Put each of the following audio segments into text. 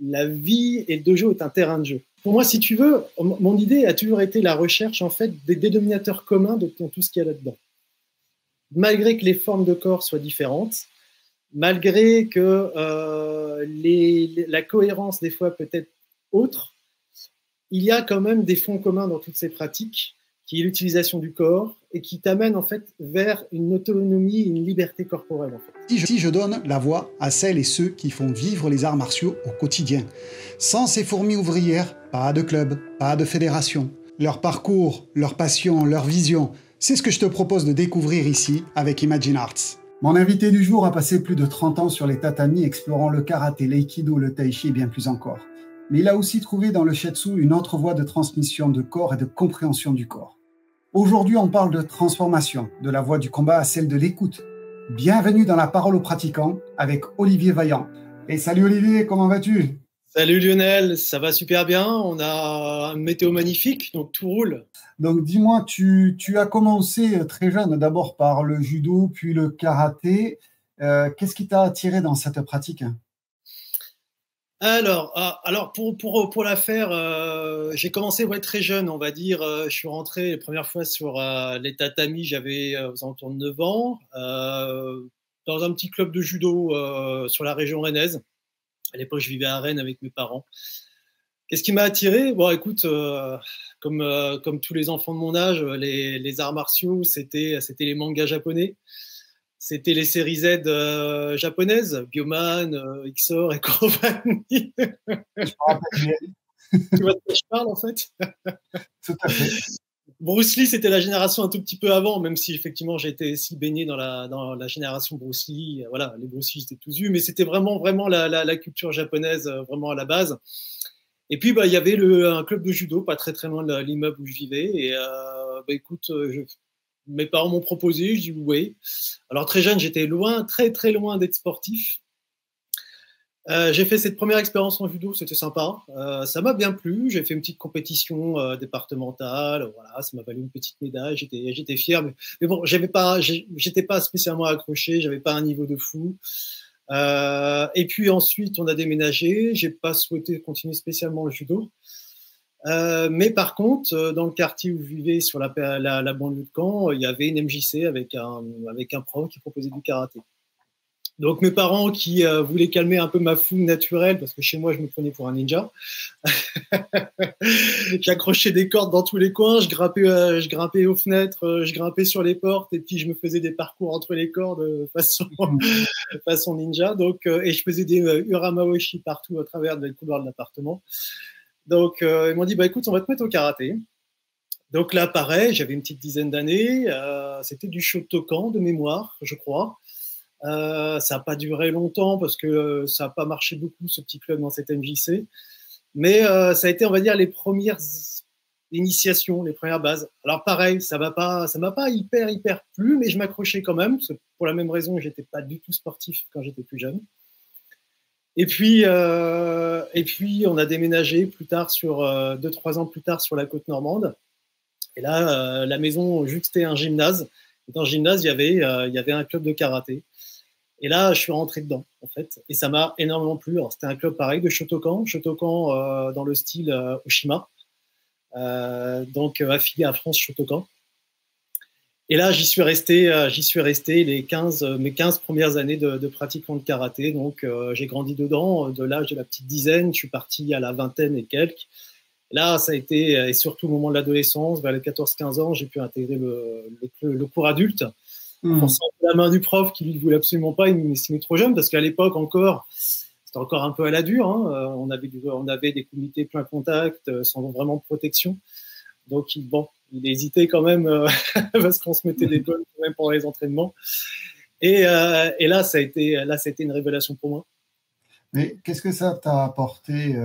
la vie et le dojo est un terrain de jeu. Pour moi, si tu veux, mon idée a toujours été la recherche en fait des dénominateurs communs dans tout ce qu'il y a là-dedans. Malgré que les formes de corps soient différentes, malgré que la cohérence des fois peut être autre, il y a quand même des fonds communs dans toutes ces pratiques, qui est l'utilisation du corps et qui t'amène en fait vers une autonomie, une liberté corporelle en fait. Si je donne la voix à celles et ceux qui font vivre les arts martiaux au quotidien. Sans ces fourmis ouvrières, pas de club, pas de fédération. Leur parcours, leur passion, leur vision, c'est ce que je te propose de découvrir ici avec Imagine Arts. Mon invité du jour a passé plus de 30 ans sur les tatamis explorant le karaté, l'aïkido, le tai chi et bien plus encore. Mais il a aussi trouvé dans le shiatsu une autre voie de transmission de corps et de compréhension du corps. Aujourd'hui, on parle de transformation, de la voie du combat à celle de l'écoute. Bienvenue dans la parole aux pratiquants avec Olivier Vaillant. Et salut Olivier, comment vas-tu? Salut Lionel, ça va super bien. On a une météo magnifique, donc tout roule. Donc dis-moi, tu as commencé très jeune, d'abord par le judo, puis le karaté. Qu'est-ce qui t'a attiré dans cette pratique? Alors pour la faire, j'ai commencé très jeune, on va dire. Je suis rentré la première fois sur les tatamis, j'avais aux alentours de 9 ans, dans un petit club de judo sur la région rennaise. À l'époque, je vivais à Rennes avec mes parents. Qu'est-ce qui m'a attiré? Bon, écoute, comme tous les enfants de mon âge, les arts martiaux, c'était les mangas japonais. C'était les séries Z japonaises, Bioman, XOR et compagnie. Je me rappelle. Tu vois de quoi je parle, en fait? Tout à fait. Bruce Lee, c'était la génération un tout petit peu avant, même si effectivement j'ai été aussi baigné dans la génération Bruce Lee. Voilà, les Bruce Lee, j'étais tous vus, mais c'était vraiment la culture japonaise, vraiment à la base. Et puis, il y avait un club de judo, pas très très loin de l'immeuble où je vivais. Et écoute, mes parents m'ont proposé, je dis oui. Alors très jeune, j'étais loin, très très loin d'être sportif. J'ai fait cette première expérience en judo, c'était sympa. Ça m'a bien plu. J'ai fait une petite compétition départementale. Voilà, ça m'a valu une petite médaille. J'étais fier, mais bon, j'étais pas spécialement accroché. J'avais pas un niveau de fou. Et puis ensuite, on a déménagé. J'ai pas souhaité continuer spécialement le judo. Mais par contre, dans le quartier où je vivais, sur la banlieue de Caen, il y avait une MJC avec un prof qui proposait du karaté. Donc mes parents qui voulaient calmer un peu ma fougue naturelle, parce que chez moi je me prenais pour un ninja, j'accrochais des cordes dans tous les coins, je grimpais aux fenêtres, je grimpais sur les portes, et puis je me faisais des parcours entre les cordes façon ninja. Donc, et je faisais des uramawashi partout à travers les couloirs de l'appartement. Donc ils m'ont dit écoute, on va te mettre au karaté. Donc là pareil, j'avais une petite dizaine d'années, c'était du Shotokan de mémoire, je crois. Ça n'a pas duré longtemps parce que ça n'a pas marché beaucoup, ce petit club dans cette MJC. Mais ça a été, on va dire, les premières initiations, les premières bases. Alors pareil, ça m'a pas hyper plu, mais je m'accrochais quand même, parce que pour la même raison, je n'étais pas du tout sportif quand j'étais plus jeune. Et puis on a déménagé plus tard, 2-3 ans plus tard, sur la côte normande. Et là, la maison juxtait un gymnase. Et dans le gymnase, il y avait un club de karaté. Et là, je suis rentré dedans, en fait. Et ça m'a énormément plu. Alors, c'était un club pareil de Shotokan dans le style Oshima. Donc, affilié à France Shotokan. Et là, j'y suis resté mes 15 premières années de pratiquant de karaté. Donc, j'ai grandi dedans. De l'âge de la petite dizaine, je suis parti à la vingtaine et quelques. Et là, ça a été, et surtout au moment de l'adolescence, vers les 14-15 ans, j'ai pu intégrer le cours adulte. Forcément, la main du prof qui ne voulait absolument pas, il m'estimait trop jeune, parce qu'à l'époque encore, c'était encore un peu à la dure. Hein. On avait des comités plein contact, sans vraiment de protection. Donc, il hésitait quand même, parce qu'on se mettait des bonnes quand même pendant les entraînements. Et là, ça a été une révélation pour moi. Mais qu'est-ce que ça t'a apporté,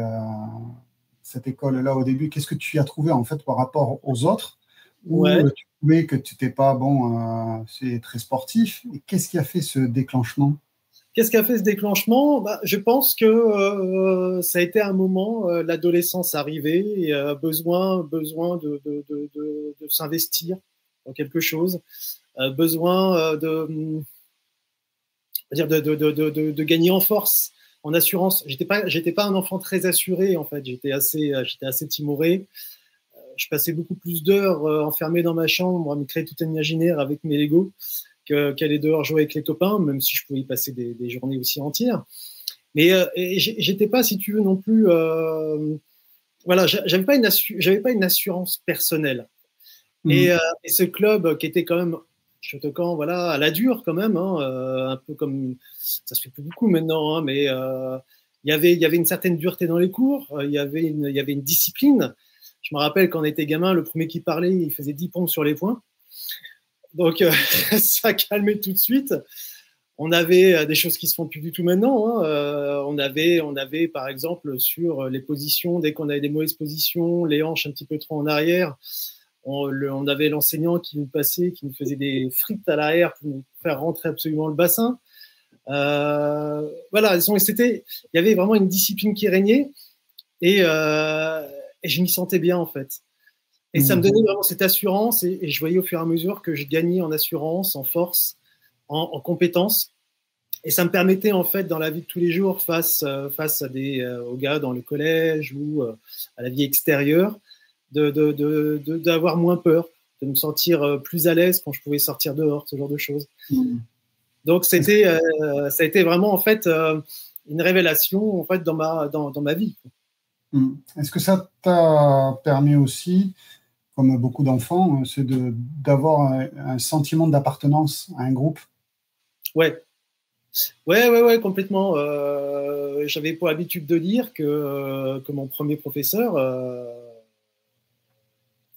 cette école-là, au début? Qu'est-ce que tu y as trouvé, en fait, par rapport aux autres? Ou tu trouvais que tu n'étais pas c'est très sportif? Et qu'est-ce qui a fait ce déclenchement? Qu'est-ce qui a fait ce déclenchement? Je pense que ça a été un moment, l'adolescence arrivée, et besoin de s'investir dans quelque chose, besoin de gagner en force, en assurance. J'étais pas un enfant très assuré, en fait. J'étais assez timoré. Je passais beaucoup plus d'heures enfermé dans ma chambre à me créer tout un imaginaire avec mes Legos qu'aller dehors jouer avec les copains, même si je pouvais y passer des journées aussi entières. Mais j'étais pas, si tu veux, non plus. Voilà, j'avais pas une assurance personnelle. Et ce club qui était quand même Shotokan, voilà, à la dure quand même, hein, un peu comme ça se fait plus beaucoup maintenant, hein, mais il y avait une certaine dureté dans les cours, il y avait une discipline. Je me rappelle quand on était gamin, le premier qui parlait, il faisait 10 pompes sur les poings. Donc ça calmait tout de suite. On avait des choses qui se font plus du tout maintenant. Hein. On avait par exemple sur les positions, dès qu'on avait des mauvaises positions, les hanches un petit peu trop en arrière, on avait l'enseignant qui nous passait, qui nous faisait des frites à l'arrière pour nous faire rentrer absolument le bassin. Voilà, il y avait vraiment une discipline qui régnait et je m'y sentais bien en fait. Et ça me donnait vraiment cette assurance et je voyais au fur et à mesure que je gagnais en assurance, en force, en compétences. Et ça me permettait en fait dans la vie de tous les jours face aux gars dans le collège ou à la vie extérieure d'avoir moins peur, de me sentir plus à l'aise quand je pouvais sortir dehors, ce genre de choses. Donc ça a été vraiment en fait une révélation en fait dans ma vie. Est-ce que ça t'a permis aussi, comme beaucoup d'enfants, c'est d'avoir un sentiment d'appartenance à un groupe? Ouais, complètement. J'avais pour habitude de dire que mon premier professeur,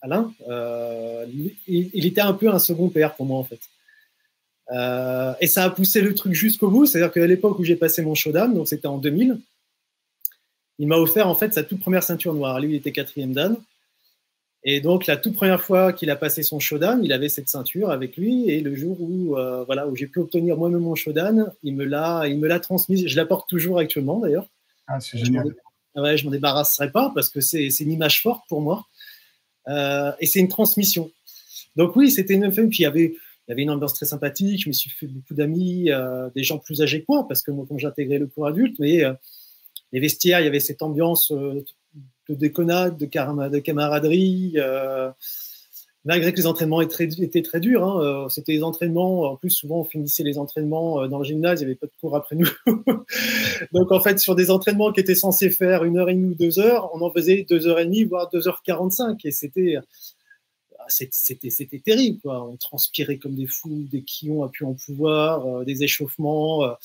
Alain, il était un peu un second père pour moi en fait. Et ça a poussé le truc jusqu'au bout, c'est-à-dire qu'à l'époque où j'ai passé mon Shodan, donc c'était en 2000, il m'a offert en fait sa toute première ceinture noire. Lui, il était 4e dan. Et donc, la toute première fois qu'il a passé son Shodan, il avait cette ceinture avec lui. Et le jour où j'ai pu obtenir moi-même mon Shodan, il me l'a transmise. Je la porte toujours actuellement, d'ailleurs. Ah, c'est génial. Je m'en débarrasserai pas parce que c'est une image forte pour moi. Et c'est une transmission. Donc oui, c'était une famille. Puis il y avait une ambiance très sympathique. Je me suis fait beaucoup d'amis, des gens plus âgés que moi, parce que moi, quand j'ai intégré le cours adulte, mais les vestiaires, il y avait cette ambiance de déconnade, de camaraderie. Malgré que les entraînements étaient très durs, hein, c'était des entraînements. En plus, souvent, on finissait les entraînements dans le gymnase. Il n'y avait pas de cours après nous. Donc, en fait, sur des entraînements qui étaient censés faire 1h30 ou 2 heures, on en faisait 2h30, voire 2h45. Et c'était terrible, quoi. On transpirait comme des fous, des quillons à pu en pouvoir, des échauffements.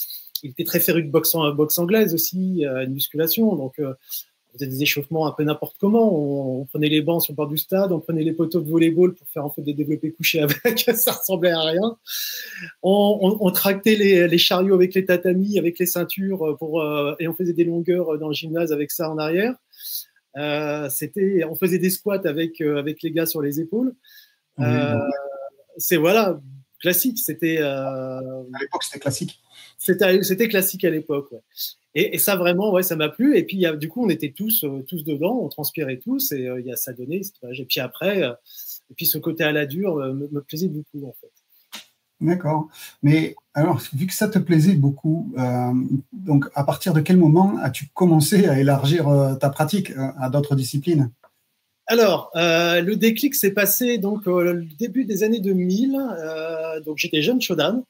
Il était très féru de boxe anglaise aussi, une musculation. Donc, on faisait des échauffements un peu n'importe comment. On prenait les bancs sur le bord du stade, on prenait les poteaux de volleyball pour faire en fait des développés couchés avec. Ça ressemblait à rien. On tractait les chariots avec les tatamis, avec les ceintures et on faisait des longueurs dans le gymnase avec ça en arrière. On faisait des squats avec les gars sur les épaules. C'est voilà, classique. À l'époque, c'était classique. C'était classique à l'époque. Ouais. Et ça vraiment, ouais, ça m'a plu. Et puis du coup, on était tous dedans, on transpirait tous, et ça donnait. Et puis après, et puis ce côté à la dure me plaisait beaucoup en fait. D'accord. Mais alors, vu que ça te plaisait beaucoup, donc à partir de quel moment as-tu commencé à élargir ta pratique à d'autres disciplines? Alors, le déclic s'est passé donc au début des années 2000. Donc j'étais jeune Shodan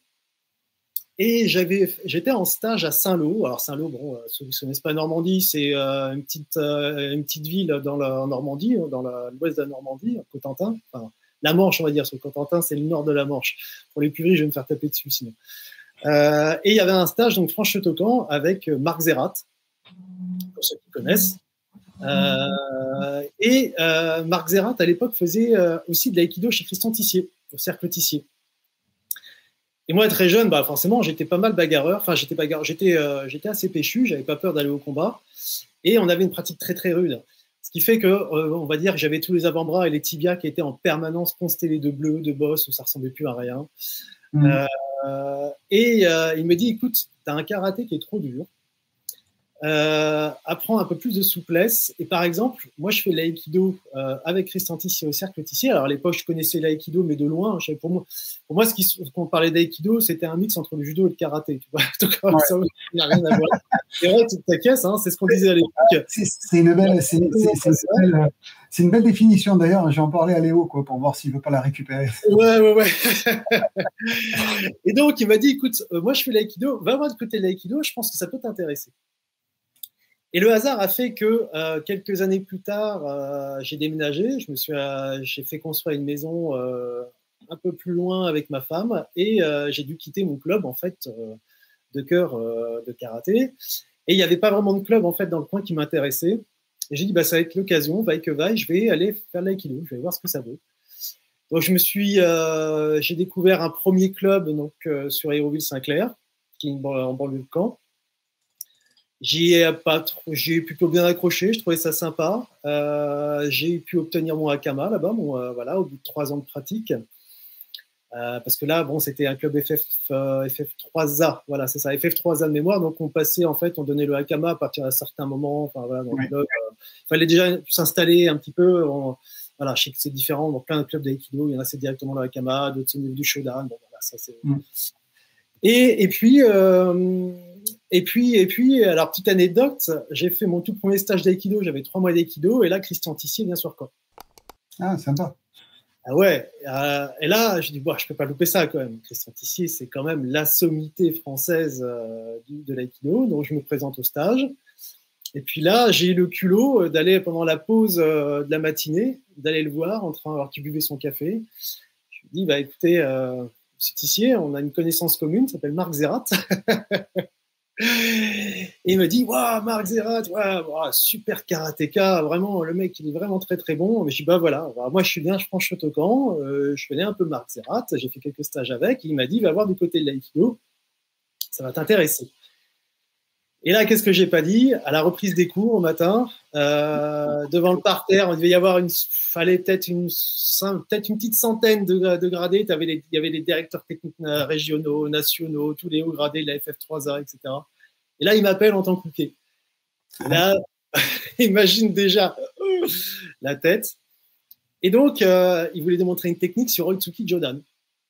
et j'étais en stage à Saint-Lô. Alors Saint-Lô, bon, ceux qui ne connaissent pas Normandie, c'est une petite ville en Normandie, dans l'ouest de la Normandie, Cotentin. Enfin, la Manche, on va dire, parce que Cotentin, c'est le nord de la Manche. Pour les puristes, je vais me faire taper dessus sinon. Et il y avait un stage, donc France Shotokan, avec Marc Zerat, pour ceux qui connaissent. Marc Zerat, à l'époque, faisait aussi de l'aïkido chez Christian Tissier, au Cercle Tissier. Et moi, très jeune, forcément, j'étais pas mal bagarreur. Enfin, j'étais assez péchu, j'avais pas peur d'aller au combat. Et on avait une pratique très, très rude. Ce qui fait que, on va dire que j'avais tous les avant-bras et les tibias qui étaient en permanence constellés de bleu, de bosse, où ça ressemblait plus à rien. Il me dit, écoute, t'as un karaté qui est trop dur. apprendre un peu plus de souplesse. Et par exemple, moi, je fais l'aïkido avec Christian Tissier au Cercle Tissier. Alors, à l'époque, je connaissais l'aïkido, mais de loin. Pour moi, quand on parlait d'aïkido, c'était un mix entre le judo et le karaté. Tu vois. Donc, ouais. Ça n'a rien à voir. C'est vrai, toute ta caisse, hein, c'est ce qu'on disait à l'époque. C'est une belle définition, d'ailleurs. J'en parlais à Léo quoi, pour voir s'il ne veut pas la récupérer. Ouais. Et donc, il m'a dit, écoute, moi, je fais l'aïkido. Va voir de côté de l'aïkido, je pense que ça peut t'intéresser. Et le hasard a fait que quelques années plus tard, j'ai déménagé, j'ai fait construire une maison un peu plus loin avec ma femme et j'ai dû quitter mon club en fait de cœur de karaté. Et il n'y avait pas vraiment de club en fait dans le coin qui m'intéressait. Et j'ai dit ça va être l'occasion, vaille que vaille, je vais aller faire l'aïkido, je vais voir ce que ça vaut. Donc j'ai découvert un premier club donc sur Hérouville-Saint-Clair, qui est en banlieue de Caen. J'ai plutôt bien accroché, je trouvais ça sympa. J'ai pu obtenir mon Hakama là-bas, voilà, au bout de 3 ans de pratique. Parce que là, bon, c'était un club FF3A, voilà, c'est ça, FF3A de mémoire. Donc on passait, en fait, on donnait le Hakama à partir d'un certain moment. Enfin, voilà, dans le club, il fallait déjà s'installer un petit peu. Voilà, je sais que c'est différent dans plein de clubs d'aïkido. Il y en a c'est directement le Hakama, d'autres c'est du Shodan. Bon, voilà, ça c'est. Et puis, alors petite anecdote, j'ai fait mon tout premier stage d'aïkido, j'avais 3 mois d'aïkido, et là Christian Tissier vient sur Caen. Ah, sympa. Ah ouais, et là je dis je peux pas louper ça quand même. Christian Tissier, c'est quand même la sommité française de l'aïkido, donc je me présente au stage. Et puis là, j'ai eu le culot d'aller pendant la pause de la matinée, d'aller le voir alors qu'il buvait son café. Je lui dis écoutez. Tissier, on a une connaissance commune, s'appelle Marc Zerat. Et il me dit waouh, Marc Zerat, super karatéka, vraiment, le mec, il est vraiment très très bon. Mais je dis voilà, moi je suis bien, je prends Shotokan, je connais un peu Marc Zerat, j'ai fait quelques stages avec, et il m'a dit va voir du côté de l'aïkido, ça va t'intéresser. Et là, qu'est-ce que j'ai pas dit? À la reprise des cours au matin, devant le parterre, il devait y avoir fallait peut-être une petite centaine de gradés. Il y avait les directeurs techniques régionaux, nationaux, tous les hauts gradés de la FF3A, etc. Et là, il m'appelle en tant que cooké. Là, imagine déjà la tête. Et donc, il voulait démontrer une technique sur Oitsuki Jodan.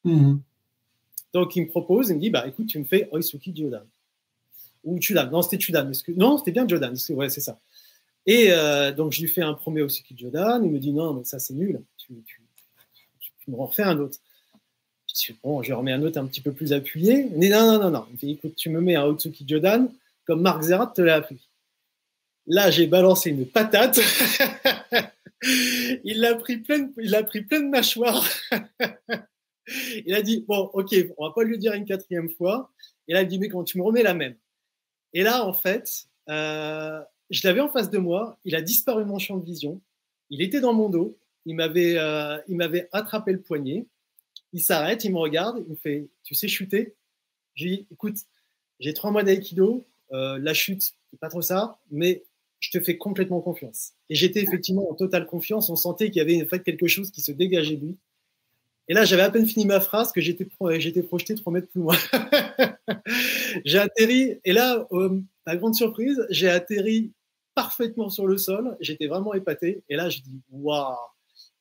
Donc, il me propose, il me dit, écoute, tu me fais Oitsuki Jodan. Ou Chudan, non c'était Chudan, non c'était bien Jodan, ouais c'est ça. Et donc je lui fais un premier Oitsuki Jodan, il me dit non mais ça c'est nul, tu me refais un autre. Je dis bon je remets un autre un petit peu plus appuyé, mais non, il me dit écoute tu me mets un Oitsuki Jodan comme Marc Zerat te l'a appris. Là j'ai balancé une patate, il a pris plein de mâchoires. Il a dit bon ok on va pas lui dire une 4e fois, et là il dit mais quand tu me remets la même. Et là, en fait, je l'avais en face de moi, il a disparu de mon champ de vision, il était dans mon dos, il m'avait attrapé le poignet, il s'arrête, il me regarde, il me fait « Tu sais chuter ?» J'ai dit « Écoute, j'ai 3 mois d'aïkido, la chute, c'est pas trop ça, mais je te fais complètement confiance. » Et j'étais effectivement en totale confiance, on sentait qu'il y avait en fait quelque chose qui se dégageait de lui. Et là, j'avais à peine fini ma phrase que j'étais projeté 3 mètres plus loin. J'ai atterri, et là, à grande surprise, j'ai atterri parfaitement sur le sol. J'étais vraiment épaté. Et là, je dis, waouh,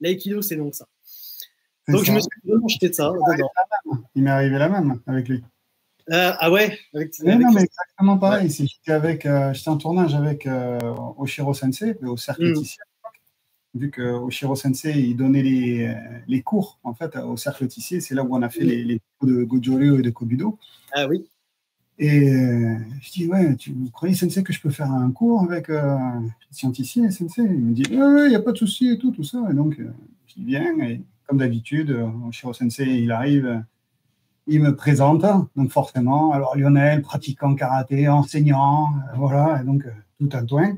l'aïkido, c'est donc ça. Donc, je me suis vraiment jeté de ça. Il m'est arrivé la même avec lui. Ah ouais non, mais exactement pareil. Ouais. J'étais en tournage avec Oshiro Sensei, au Cercle Tissier. Vu que Oshiro Sensei il donnait les cours en fait au Cercle Tissier, c'est là où on a fait les cours de Goju-Ryu et de Kobudo. Ah oui. Et je dis ouais, vous croyez Sensei que je peux faire un cours avec Christian Tissier, Sensei? Il me dit ouais, il n'y a pas de souci et tout ça. Et donc je dis bien, et comme d'habitude, Oshiro Sensei il arrive, il me présente, donc forcément, alors Lionel, pratiquant karaté, enseignant, voilà, et donc tout un toin.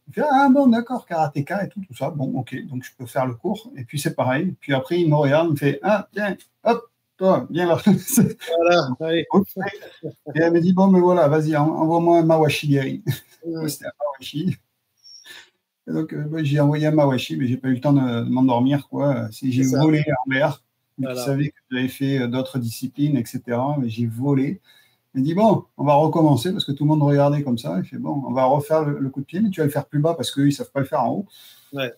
Il fait ah bon d'accord karatéka et tout ça bon ok donc je peux faire le cours et puis c'est pareil puis après il me regarde il me fait ah tiens hop toi viens là voilà, allez. Et elle me dit bon mais voilà vas-y envoie-moi un mawashi Gary. C'était un mawashi et donc j'ai envoyé un mawashi mais j'ai pas eu le temps de m'endormir quoi j'ai volé en l'air. Voilà. Je savais que j'avais fait d'autres disciplines etc mais j'ai volé Il dit, bon, on va recommencer parce que tout le monde regardait comme ça. Il fait, bon, on va refaire le coup de pied, mais tu vas le faire plus bas parce qu'eux, ils ne savent pas le faire en haut. Ouais.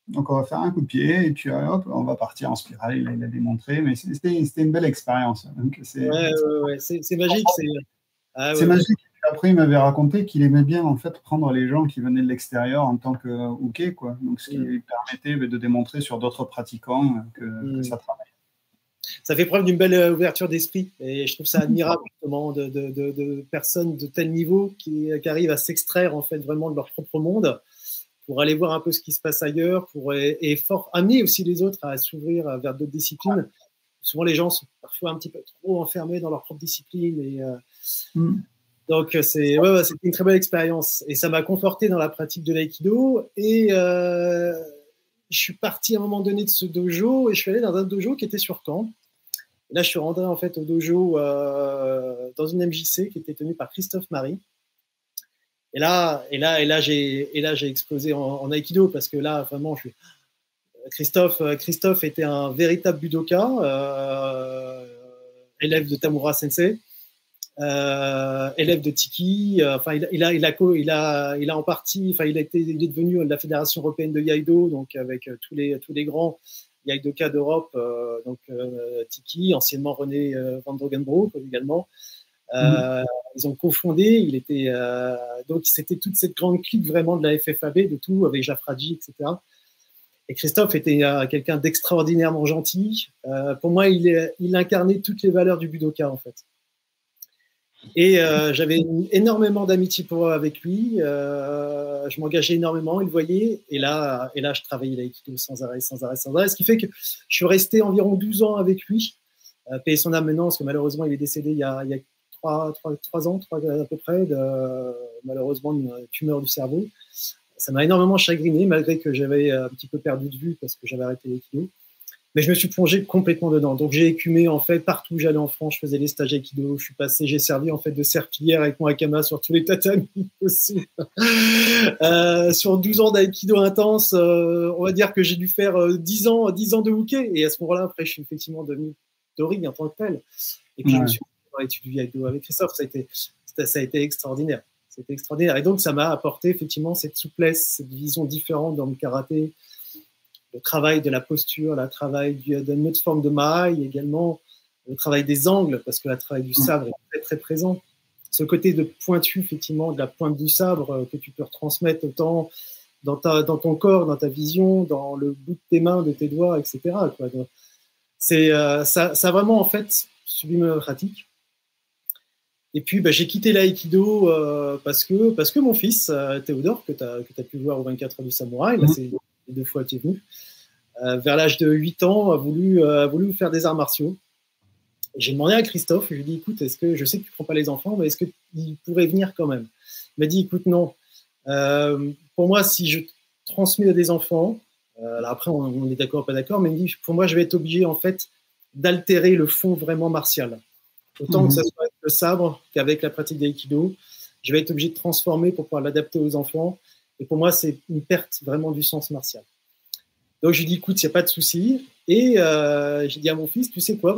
Donc, on va faire un coup de pied et puis hop, on va partir en spirale. Il a démontré, mais c'était une belle expérience. Donc, c'est magique. C'est magique. Après, il m'avait raconté qu'il aimait bien en fait prendre les gens qui venaient de l'extérieur en tant que hooké, quoi. Donc, ce qui lui permettait de démontrer sur d'autres pratiquants que ça travaille. Ça fait preuve d'une belle ouverture d'esprit et je trouve ça admirable justement de personnes de tel niveau qui arrivent à s'extraire en fait vraiment de leur propre monde pour aller voir un peu ce qui se passe ailleurs, amener aussi les autres à s'ouvrir vers d'autres disciplines. Souvent les gens sont parfois un petit peu trop enfermés dans leur propre discipline et donc c'était une très belle expérience et ça m'a conforté dans la pratique de l'aïkido et je suis parti à un moment donné de ce dojo et je suis allé dans un dojo qui était sur Caen. Et là, je suis rentré en fait au dojo dans une MJC qui était tenue par Christophe Marie. Et là, j'ai explosé en aïkido parce que là, vraiment, Christophe était un véritable budoka, élève de Tamura Sensei, élève de Tiki. Enfin, il est devenu de la Fédération européenne de Iaido, donc avec tous les grands Iaidoka d'Europe, Tiki, anciennement René van Drogenbroek également. Ils ont cofondé, donc c'était toute cette grande clique vraiment de la FFAB, de tout, avec Jafraji, etc. Et Christophe était quelqu'un d'extraordinairement gentil. Pour moi, il incarnait toutes les valeurs du budoka, en fait. Et j'avais énormément d'amitié avec lui. Je m'engageais énormément, il le voyait. Et là, je travaillais l'aïkido sans arrêt. Ce qui fait que je suis resté environ 12 ans avec lui. Payer son âme maintenant, parce que malheureusement, il est décédé il y a 3 ans, à peu près, malheureusement, d'une tumeur du cerveau. Ça m'a énormément chagriné, malgré que j'avais un petit peu perdu de vue parce que j'avais arrêté l'aïkido. Mais je me suis plongé complètement dedans. Donc, j'ai écumé, en fait, partout où j'allais en France. Je faisais les stages Aikido. J'ai servi, en fait, de serpillière avec mon Akama sur tous les tatamis aussi. Sur 12 ans d'Aikido intense, on va dire que j'ai dû faire 10 ans de Hooké. Et à ce moment-là, après, je suis effectivement devenu Dori en tant que tel. Et puis, je me suis dans l'étude du Aikido avec Christophe. Ça a été extraordinaire. C'était extraordinaire. Et donc, ça m'a apporté, effectivement, cette souplesse, cette vision différente dans le karaté. Le travail de la posture, le travail d'une autre forme de maï, également le travail des angles, parce que le travail du sabre est très, très présent. Ce côté de pointu, effectivement, de la pointe du sabre que tu peux retransmettre autant dans ton corps, dans ta vision, dans le bout de tes mains, de tes doigts, etc. Ça a vraiment, en fait, subi ma pratique. Et puis, j'ai quitté l'aïkido parce que mon fils, Théodore, que tu as pu voir au 24 heures du samouraï, là, c'est les 2 fois qu'il est venu, vers l'âge de 8 ans, a voulu faire des arts martiaux. J'ai demandé à Christophe, je lui ai dit, écoute, je sais que tu ne prends pas les enfants, mais est-ce qu'il pourrait venir quand même? Il m'a dit, écoute, non. Pour moi, si je transmets à des enfants, alors après, on est d'accord ou pas d'accord, mais il me dit, pour moi, je vais être obligé, en fait, d'altérer le fond vraiment martial. Autant que ce soit avec le sabre qu'avec la pratique d'aïkido, je vais être obligé de transformer pour pouvoir l'adapter aux enfants. Et pour moi, c'est une perte vraiment du sens martial. Donc, je lui dis, écoute, il n'y a pas de souci. Et j'ai dit à mon fils, tu sais quoi,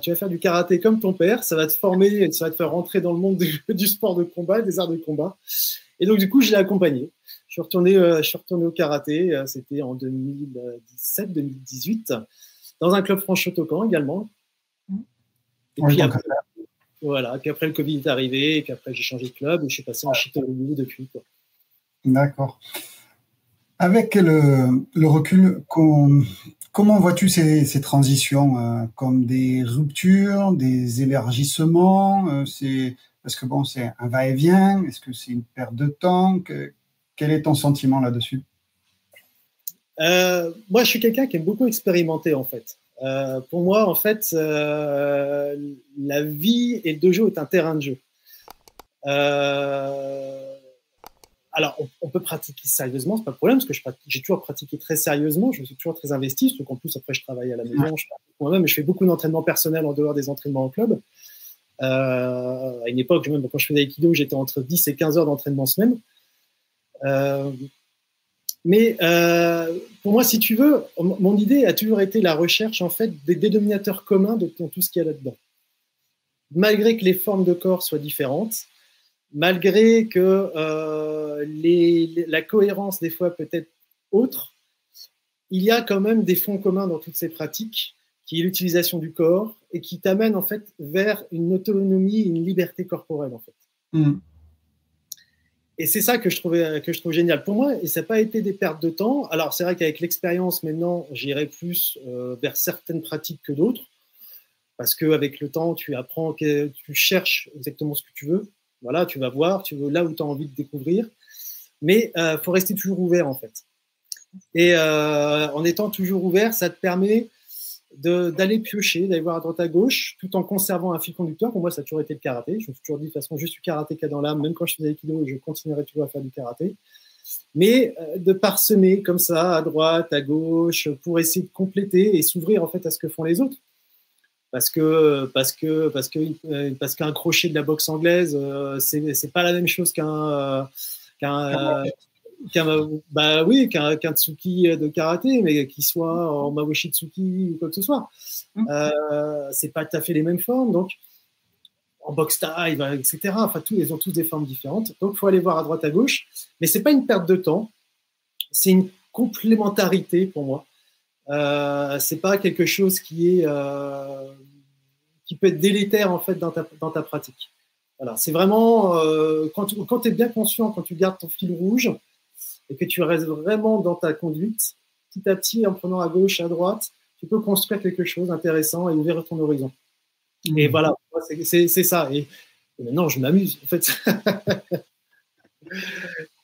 tu vas faire du karaté comme ton père, ça va te former, ça va te faire rentrer dans le monde du sport de combat, des arts de combat. Et donc, du coup, je l'ai accompagné. Je suis retourné au karaté, c'était en 2017-2018, dans un club Franche-Shotokan également. Et puis après, voilà. Puis après, le Covid est arrivé, et puis après, j'ai changé de club, et je suis passé en Shitoryu depuis, quoi. D'accord. Avec le recul, comment vois-tu ces transitions comme des ruptures, des élargissements parce que bon, c'est un va-et-vient. Est-ce que c'est une perte de temps? Quel est ton sentiment là-dessus? Moi, je suis quelqu'un qui aime beaucoup expérimenter, en fait. Pour moi, en fait, la vie et le dojo est un terrain de jeu. Alors, on peut pratiquer sérieusement, c'est pas le problème, parce que j'ai toujours pratiqué très sérieusement, je me suis toujours très investi, surtout qu'en plus, après, je travaille à la maison, je pratique moi-même, et je fais beaucoup d'entraînements personnels en dehors des entraînements en club. À une époque, même quand je faisais Aikido, j'étais entre 10 et 15 heures d'entraînement semaine. Mais pour moi, si tu veux, mon idée a toujours été la recherche, en fait, des dénominateurs communs dans tout ce qu'il y a là-dedans. malgré que les formes de corps soient différentes, malgré que la cohérence des fois peut être autre, il y a quand même des fonds communs dans toutes ces pratiques, qui est l'utilisation du corps et qui t'amène en fait vers une autonomie, une liberté corporelle en fait. Et c'est ça que je trouve génial pour moi, et ça n'a pas été des pertes de temps. Alors c'est vrai qu'avec l'expérience maintenant, j'irai plus vers certaines pratiques que d'autres, parce qu'avec le temps, tu apprends, tu cherches exactement ce que tu veux. Voilà, tu vas voir, tu veux là où tu as envie de découvrir, mais faut rester toujours ouvert en fait. Et en étant toujours ouvert, ça te permet d'aller piocher, d'aller voir à droite à gauche, tout en conservant un fil conducteur. Pour moi, ça a toujours été le karaté. Je me suis toujours dit, de toute façon, je suis karatéka dans l'âme, même quand je faisais aikido, je continuerai toujours à faire du karaté. Mais de parsemer comme ça, à droite, à gauche, pour essayer de compléter et s'ouvrir en fait à ce que font les autres. Parce qu'un crochet de la boxe anglaise, c'est pas la même chose qu'un tsuki de karaté, mais qu'il soit en mawashi tsuki ou quoi que ce soit. C'est pas tout à fait les mêmes formes, donc en boxe thaï, etc. Enfin, ils ont tous des formes différentes. Donc, il faut aller voir à droite, à gauche. Mais c'est pas une perte de temps. C'est une complémentarité pour moi. C'est pas quelque chose qui peut être délétère en fait dans ta pratique. Voilà, c'est vraiment quand tu es bien conscient, quand tu gardes ton fil rouge et que tu restes vraiment dans ta conduite, petit à petit, en prenant à gauche, à droite, tu peux construire quelque chose d'intéressant et ouvrir ton horizon. Et voilà, c'est ça. Et maintenant, je m'amuse, en fait.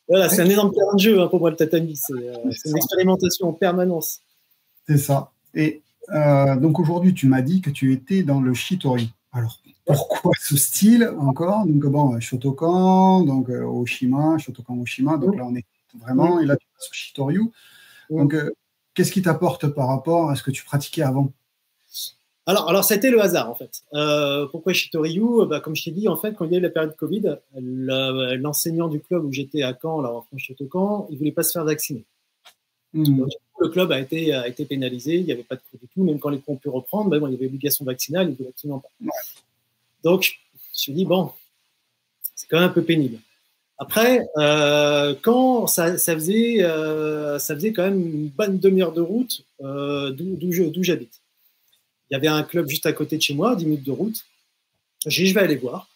Voilà, c'est un énorme terrain de jeu pour moi, le tatami. C'est une expérimentation en permanence. C'est ça. Et donc aujourd'hui, tu m'as dit que tu étais dans le Shitori. Alors, pourquoi ce style encore? Donc, bon, Shotokan, donc Oshima, Shotokan Oshima. Donc là, on est vraiment. Et là, tu passes au Shitoryu. Donc, qu'est-ce qui t'apporte par rapport à ce que tu pratiquais avant? Alors, c'était le hasard, en fait. Pourquoi Shitoryu? Comme je t'ai dit, en fait, quand il y a eu la période Covid, l'enseignant du club où j'étais à Caen, là, en France Shotokan, il ne voulait pas se faire vacciner. Donc, le club a été pénalisé, il n'y avait pas de cours du tout, même quand les cours ont pu reprendre, il y avait obligation vaccinale, il ne voulait absolument pas. Donc, je me suis dit, bon, c'est quand même un peu pénible. Après, quand ça faisait quand même une bonne demi-heure de route d'où j'habite. Il y avait un club juste à côté de chez moi, 10 minutes de route. J'ai dit, je vais aller voir.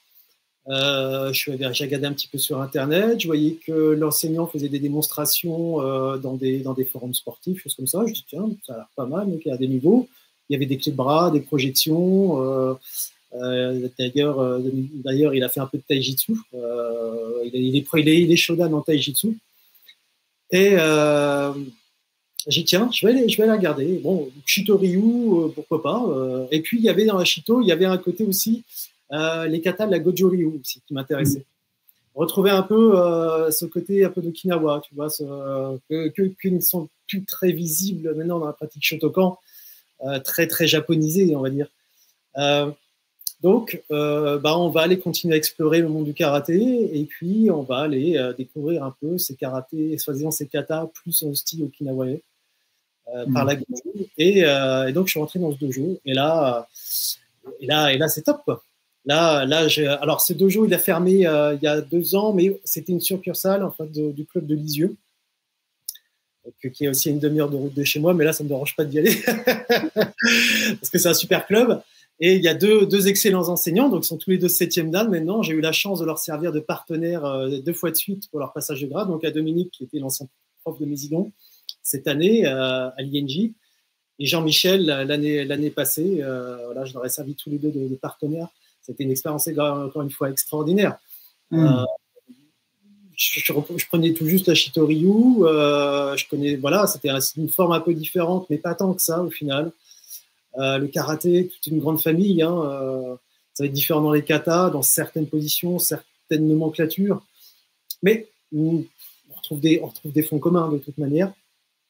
J'ai regardé un petit peu sur Internet. Je voyais que l'enseignant faisait des démonstrations dans des forums sportifs, choses comme ça. Je dis, tiens, ça a l'air pas mal, donc il y a des niveaux. Il y avait des clés de bras, des projections. D'ailleurs, il a fait un peu de taijitsu. Il est shodan en taijitsu. Et j'ai dit, tiens, je vais aller regarder. Bon, Shitoryu, pourquoi pas. Et puis, il y avait dans la Shito, il y avait un côté aussi, les katas de la Goju-ryu aussi, qui m'intéressait. Retrouver un peu ce côté un peu d'Okinawa, tu vois, qui ne sont plus très visibles maintenant dans la pratique Shotokan, très, très japonisée, on va dire. Donc, on va aller continuer à explorer le monde du karaté et puis on va aller découvrir un peu ces karatés, soi-disant ces katas plus en style okinawaï par la Goju. Et donc, je suis rentré dans ce dojo et là c'est top, quoi. Alors, ce dojo, il a fermé il y a 2 ans, mais c'était une succursale en fait, du club de Lisieux, qui est aussi une demi-heure de route de chez moi, mais là, ça ne me dérange pas d'y aller parce que c'est un super club. Et il y a deux excellents enseignants, donc ils sont tous les deux 7e dan maintenant. J'ai eu la chance de leur servir de partenaire 2 fois de suite pour leur passage de grade. Donc à Dominique, qui était l'ancien prof de Mésidon, cette année à l'INJ, et Jean-Michel l'année passée. Je leur ai servi tous les deux de partenaires. C'était une expérience encore une fois extraordinaire. Je prenais tout juste la Shitoryu. C'était une forme un peu différente, mais pas tant que ça au final. Le karaté, toute une grande famille. Ça va être différent dans les katas, dans certaines positions, certaines nomenclatures. Mais on retrouve des fonds communs de toute manière.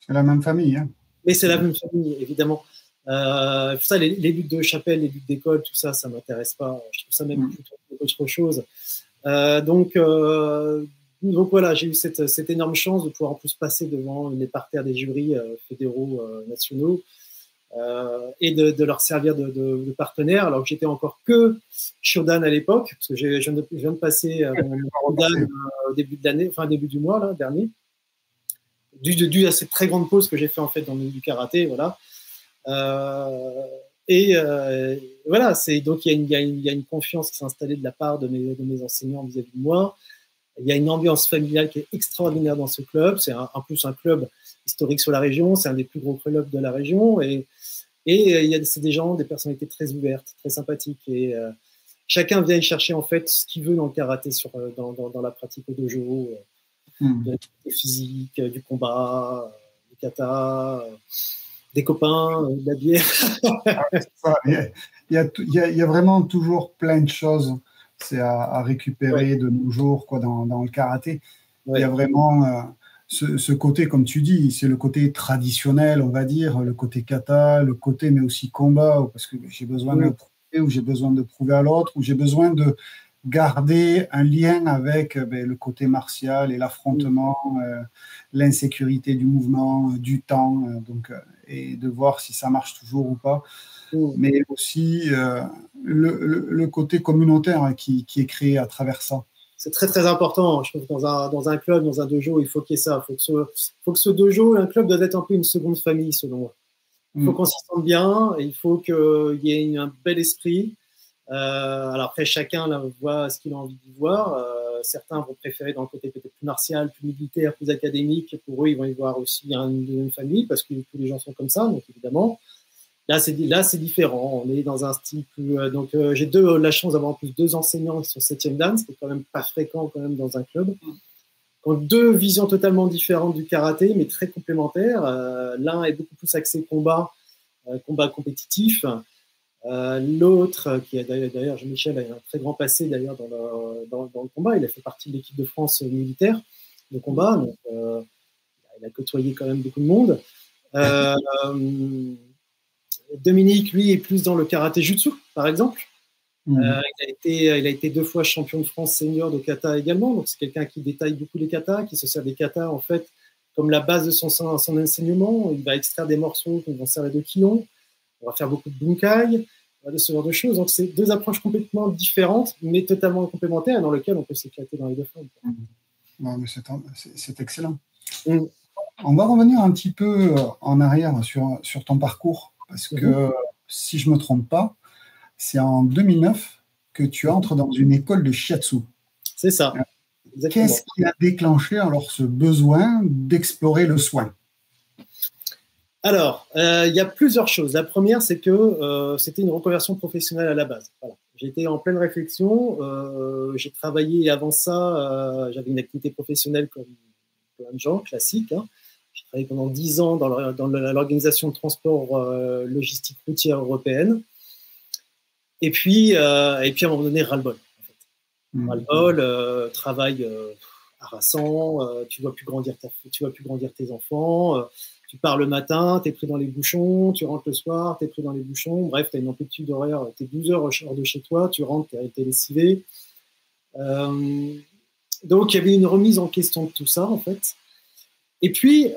C'est la même famille. Mais c'est la même famille, évidemment. Tout ça, les luttes de chapelle, les luttes d'école, tout ça, ça ne m'intéresse pas. Je trouve ça même plutôt autre chose. Donc voilà, j'ai eu cette énorme chance de pouvoir en plus passer devant les parterres des jurys fédéraux nationaux. et de leur servir de partenaire, alors que j'étais encore que Shodan à l'époque, parce que je viens de passer mon Shodan au début de l'année, enfin début du mois là, dernier, dû à cette très grande pause que j'ai fait en fait dans le milieu du karaté, voilà. Voilà, donc il y a une confiance qui s'est installée de la part de mes enseignants vis-à-vis de moi. Il y a une ambiance familiale qui est extraordinaire dans ce club. C'est en plus un club historique sur la région. C'est un des plus gros clubs de la région. C'est des gens, des personnalités très ouvertes, très sympathiques. Et chacun vient y chercher en fait ce qu'il veut dans le karaté, dans la pratique au dojo, de physique, du combat, du kata, des copains, de la bière. Il y a vraiment toujours plein de choses à récupérer de nos jours dans le karaté. Il y a vraiment ce côté, comme tu dis, c'est le côté traditionnel, on va dire, le côté kata, le côté mais aussi combat, parce que j'ai besoin de prouver, ou j'ai besoin de prouver à l'autre, ou j'ai besoin de garder un lien avec le côté martial et l'affrontement, l'insécurité du mouvement, du temps, et de voir si ça marche toujours ou pas. Mais aussi le côté communautaire qui est créé à travers ça. C'est très très important. Je trouve que dans un club, dans un dojo, il faut qu'il y ait ça. Il faut que ce dojo, un club doit être un peu une seconde famille, selon moi. Il faut qu'on s'y sente bien, et il faut qu'il y ait un bel esprit. Alors après, chacun là, voit ce qu'il a envie de voir. Certains vont préférer dans le côté peut-être plus martial, plus militaire, plus académique. Pour eux, ils vont y voir aussi une famille, parce que tous les gens sont comme ça, donc évidemment. Là, c'est différent. On est dans un style plus. J'ai la chance d'avoir en plus 2 enseignants qui sont 7e dan, c'est quand même pas fréquent quand même dans un club. Qui ont 2 visions totalement différentes du karaté, mais très complémentaires. L'un est beaucoup plus axé combat compétitif. L'autre, qui est d'ailleurs, Jean-Michel a un très grand passé d'ailleurs dans le combat. Il a fait partie de l'équipe de France militaire de combat, donc il a côtoyé quand même beaucoup de monde. Dominique, lui, est plus dans le karaté-jutsu, par exemple. Il a été 2 fois champion de France senior de kata également. Donc, c'est quelqu'un qui détaille beaucoup les katas, qui se sert des katas, en fait, comme la base de son enseignement. Il va extraire des morceaux qui vont servir de kion. On va faire beaucoup de bunkai, de ce genre de choses. Donc, c'est 2 approches complètement différentes, mais totalement complémentaires, dans lesquelles on peut s'éclater dans les 2 formes. Non, mais c'est excellent. On va revenir un petit peu en arrière sur ton parcours. Parce que, si je ne me trompe pas, c'est en 2009 que tu entres dans une école de shiatsu. C'est ça. Qu'est-ce qui a déclenché alors ce besoin d'explorer le soin? Alors, il y a plusieurs choses. La première, c'est que c'était une reconversion professionnelle à la base. Voilà. J'étais en pleine réflexion. J'ai travaillé avant ça. J'avais une activité professionnelle comme plein de gens, classique. J'ai travaillé pendant 10 ans dans l'organisation de transport logistique routière européenne. Et puis, à un moment donné, ras-le-bol. En fait. Ras-le-bol, travail harassant, tu ne vois plus grandir tes enfants, tu pars le matin, tu es pris dans les bouchons, tu rentres le soir, tu es pris dans les bouchons. Bref, tu as une amplitude horaire, tu es 12 heures hors de chez toi, tu rentres, tu as été lessivé. Donc, il y avait une remise en question de tout ça, en fait. Et puis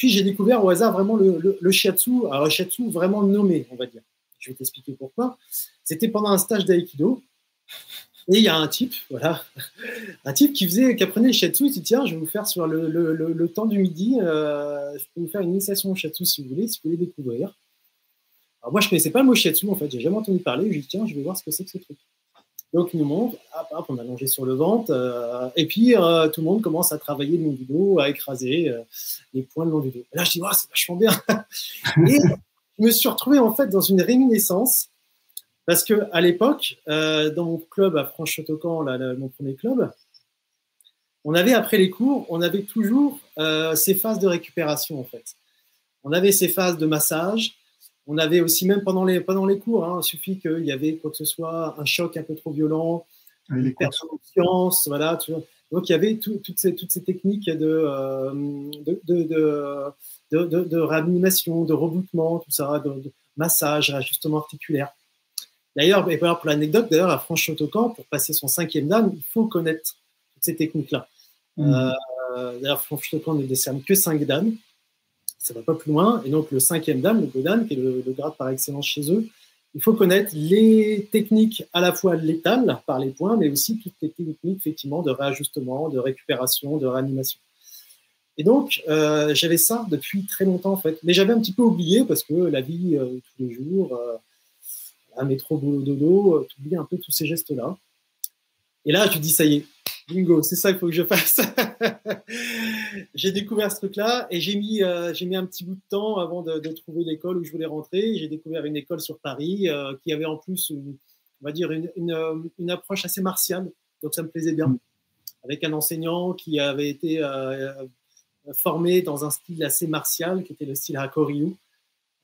j'ai découvert au hasard vraiment le shiatsu. Alors, le shiatsu vraiment nommé, on va dire. Je vais t'expliquer pourquoi. C'était pendant un stage d'aïkido. Et il y a un type qui apprenait le shiatsu. Il dit, tiens, je vais vous faire sur le temps du midi, je peux vous faire une initiation au shiatsu si vous voulez découvrir. Alors, moi, je ne connaissais pas le mot shiatsu, en fait. J'ai jamais entendu parler. Je dis, tiens, je vais voir ce que c'est que ce truc. Donc, il nous montre, on a allongé sur le ventre, et puis tout le monde commence à travailler le long du dos, à écraser les points le long du dos. Et là, je dis, c'est vachement bien. Et je me suis retrouvé en fait dans une réminiscence, parce qu'à l'époque, dans mon club à Franche-Châteaucaen, mon premier club, on avait, après les cours, on avait toujours ces phases de récupération, en fait. On avait ces phases de massage. On avait aussi, même pendant les cours, il suffit qu'il y avait quoi que ce soit, un choc un peu trop violent, une perte de conscience, voilà. Tu vois. Donc, il y avait toutes ces techniques de réanimation, de reboutement, tout ça, de massage, ajustement articulaire. D'ailleurs, pour l'anecdote, à Franche-Châteaucaen, pour passer son 5e dan, il faut connaître toutes ces techniques-là. D'ailleurs, Franche-Châteaucaen ne décerne que 5 dan. ça ne va pas plus loin. Et donc, le 5e dan, le Godan, qui est le grade par excellence chez eux, il faut connaître les techniques à la fois létales par les points, mais aussi toutes les techniques effectivement de réajustement, de récupération, de réanimation. Et donc, j'avais ça depuis très longtemps en fait. Mais j'avais un petit peu oublié parce que la vie, tous les jours, un métro, boulot, dodo, tu oublies un peu tous ces gestes-là. Et là, tu dis, ça y est, bingo, c'est ça qu'il faut que je fasse. J'ai découvert ce truc-là et j'ai mis un petit bout de temps avant de trouver l'école où je voulais rentrer. J'ai découvert une école sur Paris qui avait en plus, on va dire, une approche assez martiale. Donc, ça me plaisait bien. Avec un enseignant qui avait été formé dans un style assez martial, qui était le style Hakoryu,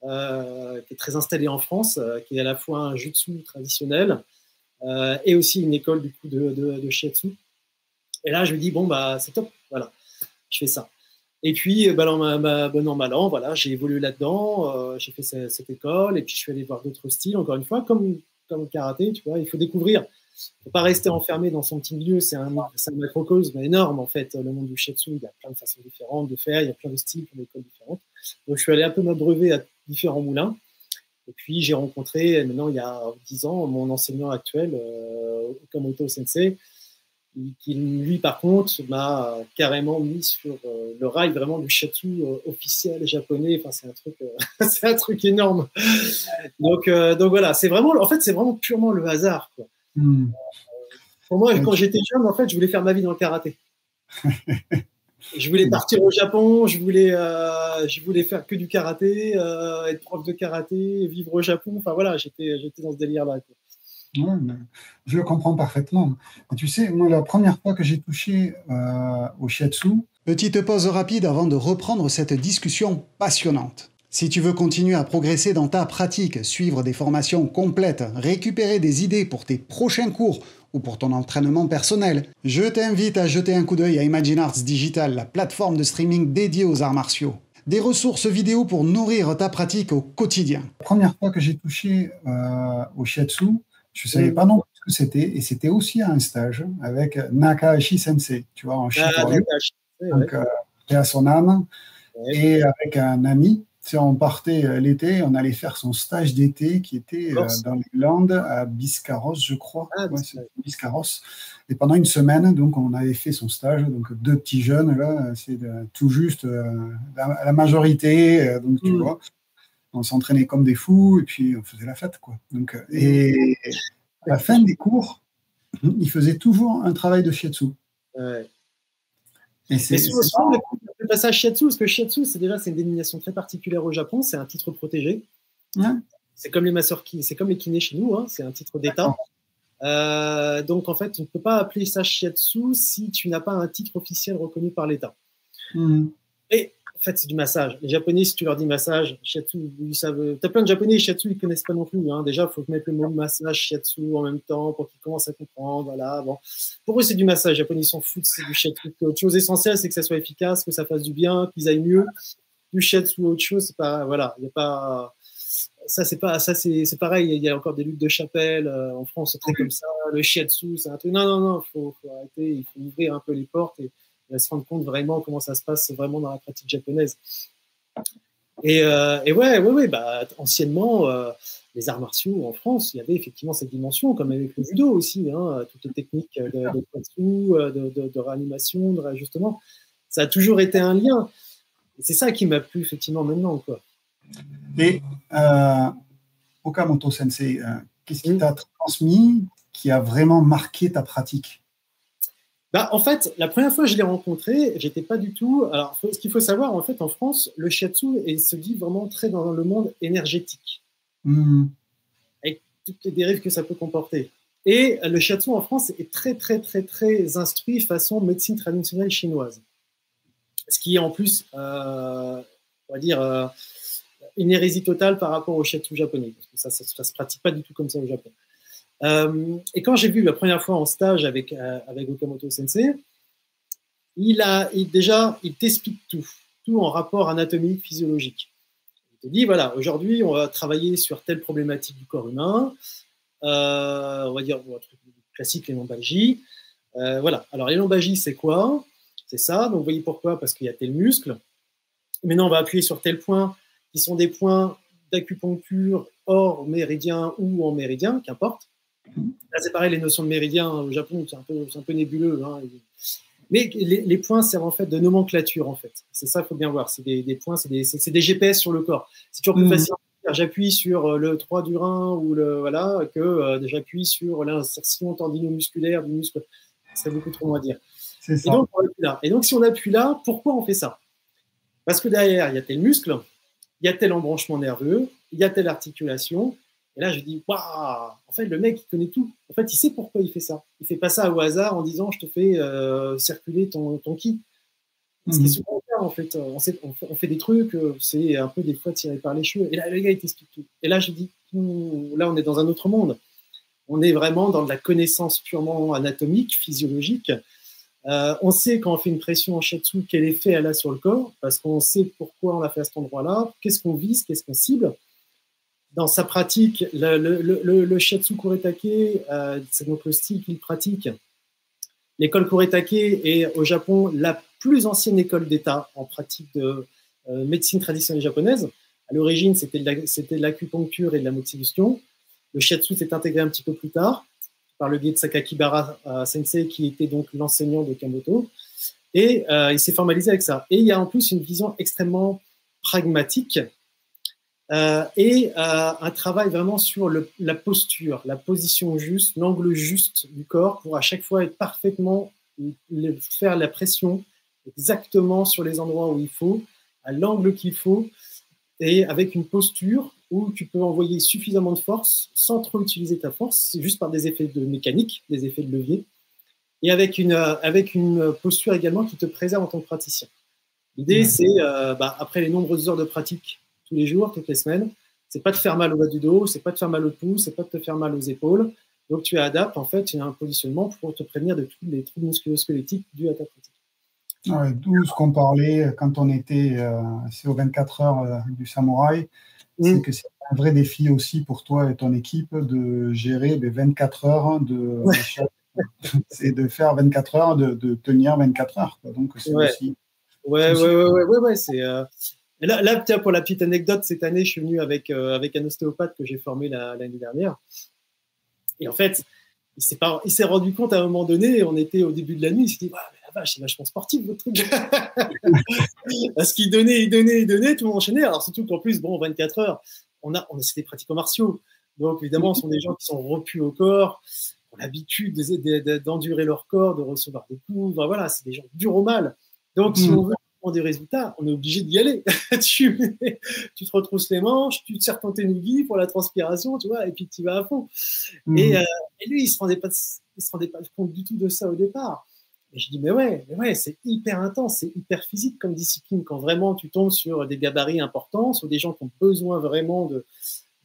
qui est très installé en France, qui est à la fois un jutsu traditionnel, et aussi une école du coup de shiatsu. Et là, je me dis bon bah c'est top, voilà, je fais ça. Et puis, bon an mal an, voilà, j'ai évolué là-dedans, j'ai fait cette école, et puis je suis allé voir d'autres styles. Encore une fois, comme le karaté, tu vois, il faut découvrir. Il ne faut pas rester enfermé dans son petit milieu. C'est un macrocosme énorme en fait. Le monde du shiatsu, il y a plein de façons différentes de faire, il y a plein de styles, plein d'écoles différentes. Donc, je suis allé un peu m'abreuver à différents moulins. Et puis, j'ai rencontré, maintenant, il y a 10 ans, mon enseignant actuel, Okamoto Sensei, qui, lui, par contre, m'a carrément mis sur le rail vraiment du shiatsu officiel japonais. Enfin, c'est un truc énorme. Donc voilà, c'est vraiment, en fait, c'est vraiment purement le hasard, quoi. Pour moi, quand j'étais jeune, en fait, je voulais faire ma vie dans le karaté. Je voulais partir au Japon, je voulais faire que du karaté, être prof de karaté, vivre au Japon. Enfin voilà, j'étais dans ce délire-là. Ouais, je le comprends parfaitement. Mais tu sais, moi, la première fois que j'ai touché au shiatsu... Petite pause rapide avant de reprendre cette discussion passionnante. Si tu veux continuer à progresser dans ta pratique, suivre des formations complètes, récupérer des idées pour tes prochains cours ou pour ton entraînement personnel, je t'invite à jeter un coup d'œil à Imagine Arts Digital, la plateforme de streaming dédiée aux arts martiaux. Des ressources vidéo pour nourrir ta pratique au quotidien. La première fois que j'ai touché au shiatsu, je ne savais pas non plus ce que c'était, et c'était aussi un stage avec Nakahashi Sensei, tu vois, en Shitoryu, donc paix à son âme, et avec un ami. On partait l'été, on allait faire son stage d'été qui était dans les Landes, à Biscarrosse, je crois. Biscarrosse. Et pendant une semaine, donc, on avait fait son stage. Donc, 2 petits jeunes, là, c'est tout juste la majorité. Donc, tu vois, on s'entraînait comme des fous et puis on faisait la fête, quoi. Donc, et à la fin des cours, il faisait toujours un travail de shiatsu. Ouais. Mais souvent, le passage shiatsu, parce que shiatsu, c'est une dénomination très particulière au Japon, c'est un titre protégé. Ouais. C'est comme les masseurs, c'est comme les kinés chez nous, hein, c'est un titre d'État. Donc, en fait, tu ne peux pas appeler ça shiatsu si tu n'as pas un titre officiel reconnu par l'État. Et en fait, c'est du massage. Les Japonais, si tu leur dis massage, shiatsu, ils savent. Tu as plein de Japonais, shiatsu, ils ne connaissent pas non plus. Hein. Déjà, il faut mettre le mot massage, shiatsu en même temps pour qu'ils commencent à comprendre. Voilà. Bon. Pour eux, c'est du massage. Les Japonais, ils s'en foutent, c'est du shiatsu. Autre chose essentielle, c'est que ça soit efficace, que ça fasse du bien, qu'ils aillent mieux. Du shiatsu ou autre chose, c'est pas. Voilà. Il n'y a pas. Ça, c'est pareil. Il y a encore des luttes de chapelle. En France, c'est très comme ça. Le shiatsu, c'est un truc. Non. Il faut arrêter. Il faut ouvrir un peu les portes et se rendre compte vraiment comment ça se passe vraiment dans la pratique japonaise. Et ouais, bah, anciennement, les arts martiaux en France, il y avait effectivement cette dimension, comme avec le judo aussi, hein, toutes les techniques de tatsu, de réanimation, de réajustement. Ça a toujours été un lien. Et c'est ça qui m'a plu effectivement maintenant, quoi. Et Okamoto Sensei, qu'est-ce qui t'a transmis, qui a vraiment marqué ta pratique? Bah, en fait, la première fois que je l'ai rencontré, j'étais pas du tout. Alors, ce qu'il faut savoir, en fait, en France, le shiatsu se dit vraiment très dans le monde énergétique, avec toutes les dérives que ça peut comporter. Et le shiatsu en France est très, très, très, très instruit façon médecine traditionnelle chinoise. Ce qui est en plus, on va dire, une hérésie totale par rapport au shiatsu japonais, parce que ça se pratique pas du tout comme ça au Japon. Et quand j'ai vu la première fois en stage avec Okamoto Sensei, il t'explique tout en rapport anatomique, physiologique. Il te dit, voilà, aujourd'hui, on va travailler sur telle problématique du corps humain, on va dire, un truc classique, les lombalgies. Voilà, alors les lombalgies, c'est quoi? C'est ça, donc vous voyez pourquoi? Parce qu'il y a tel muscle. maintenant on va appuyer sur tel point, qui sont des points d'acupuncture hors méridien ou en méridien, qu'importe. Là, c'est pareil, les notions de méridien au Japon, c'est un peu nébuleux. Hein. Mais les points servent en fait de nomenclature, en fait. C'est ça qu'il faut bien voir. C'est des points, c'est des GPS sur le corps. C'est toujours plus facile de dire j'appuie sur le 3 du rein ou voilà, que j'appuie sur l'insertion tendino-musculaire du muscle. Ce serait beaucoup trop long à dire. C'est ça. Et donc, si on appuie là, pourquoi on fait ça? Parce que derrière, il y a tel muscle, il y a tel embranchement nerveux, il y a telle articulation. Et là, je dis, waouh, en fait, le mec, il connaît tout. En fait, il sait pourquoi il fait ça. Il ne fait pas ça au hasard en disant, je te fais circuler ton ki. Ce qui est souvent le cas, en fait. On fait des trucs, c'est un peu des fois tiré par les cheveux. Et là, le gars, il t'explique tout. Et là, je dis, là, on est dans un autre monde. On est vraiment dans de la connaissance purement anatomique, physiologique. On sait quand on fait une pression en shiatsu, quel effet elle a sur le corps, parce qu'on sait pourquoi on l'a fait à cet endroit-là, qu'est-ce qu'on vise, qu'est-ce qu'on cible. Dans sa pratique, le shiatsu kuretake, c'est donc le style qu'il pratique. L'école kuretake est au Japon la plus ancienne école d'État en pratique de médecine traditionnelle japonaise. À l'origine, c'était de l'acupuncture et de la moxibustion. Le shiatsu s'est intégré un petit peu plus tard par le biais de Sakakibara Sensei, qui était donc l'enseignant de Kamoto. Et il s'est formalisé avec ça. Et il y a en plus une vision extrêmement pragmatique et un travail vraiment sur la posture, la position juste, l'angle juste du corps pour à chaque fois être parfaitement, faire la pression exactement sur les endroits où il faut, à l'angle qu'il faut, et avec une posture où tu peux envoyer suffisamment de force sans trop utiliser ta force, c'est juste par des effets de mécanique, des effets de levier, et avec une posture également qui te préserve en tant que praticien. L'idée, c'est, après les nombreuses heures de pratique tous les jours, toutes les semaines, c'est pas de faire mal au bas du dos, c'est pas de faire mal au pouce, c'est pas de te faire mal aux épaules. Donc tu adaptes, en fait, un positionnement pour te prévenir de tous les troubles musculo-squelettiques dus à ta pratique. Ouais, d'où ce qu'on parlait quand on était aux 24 heures du samouraï, c'est que c'est un vrai défi aussi pour toi et ton équipe de gérer les 24 heures c'est de faire 24 heures, de tenir 24 heures. Quoi. Donc c'est aussi... Ouais, c'est... Là, tiens, pour la petite anecdote, cette année, je suis venu avec un ostéopathe que j'ai formé l'année dernière. Et en fait, il s'est rendu compte à un moment donné, on était au début de la nuit, il s'est dit, mais la vache, c'est vachement sportif votre truc. Parce qu'il donnait, tout le monde enchaînait. Alors surtout qu'en plus, 24 heures, c'est des pratiquants martiaux. Donc évidemment, ce sont des gens qui sont repus au corps, qui ont l'habitude d'endurer leur corps, de recevoir des coups. Voilà, c'est des gens durs au mal. Donc si on veut des résultats, on est obligé d'y aller. tu te retrousses les manches, tu te serres ton tenugi pour la transpiration, tu vois, et puis tu vas à fond. Et lui, il se rendait pas compte du tout de ça au départ. Et je dis, mais ouais, c'est hyper intense, c'est hyper physique comme discipline, quand vraiment tu tombes sur des gabarits importants, sur des gens qui ont besoin vraiment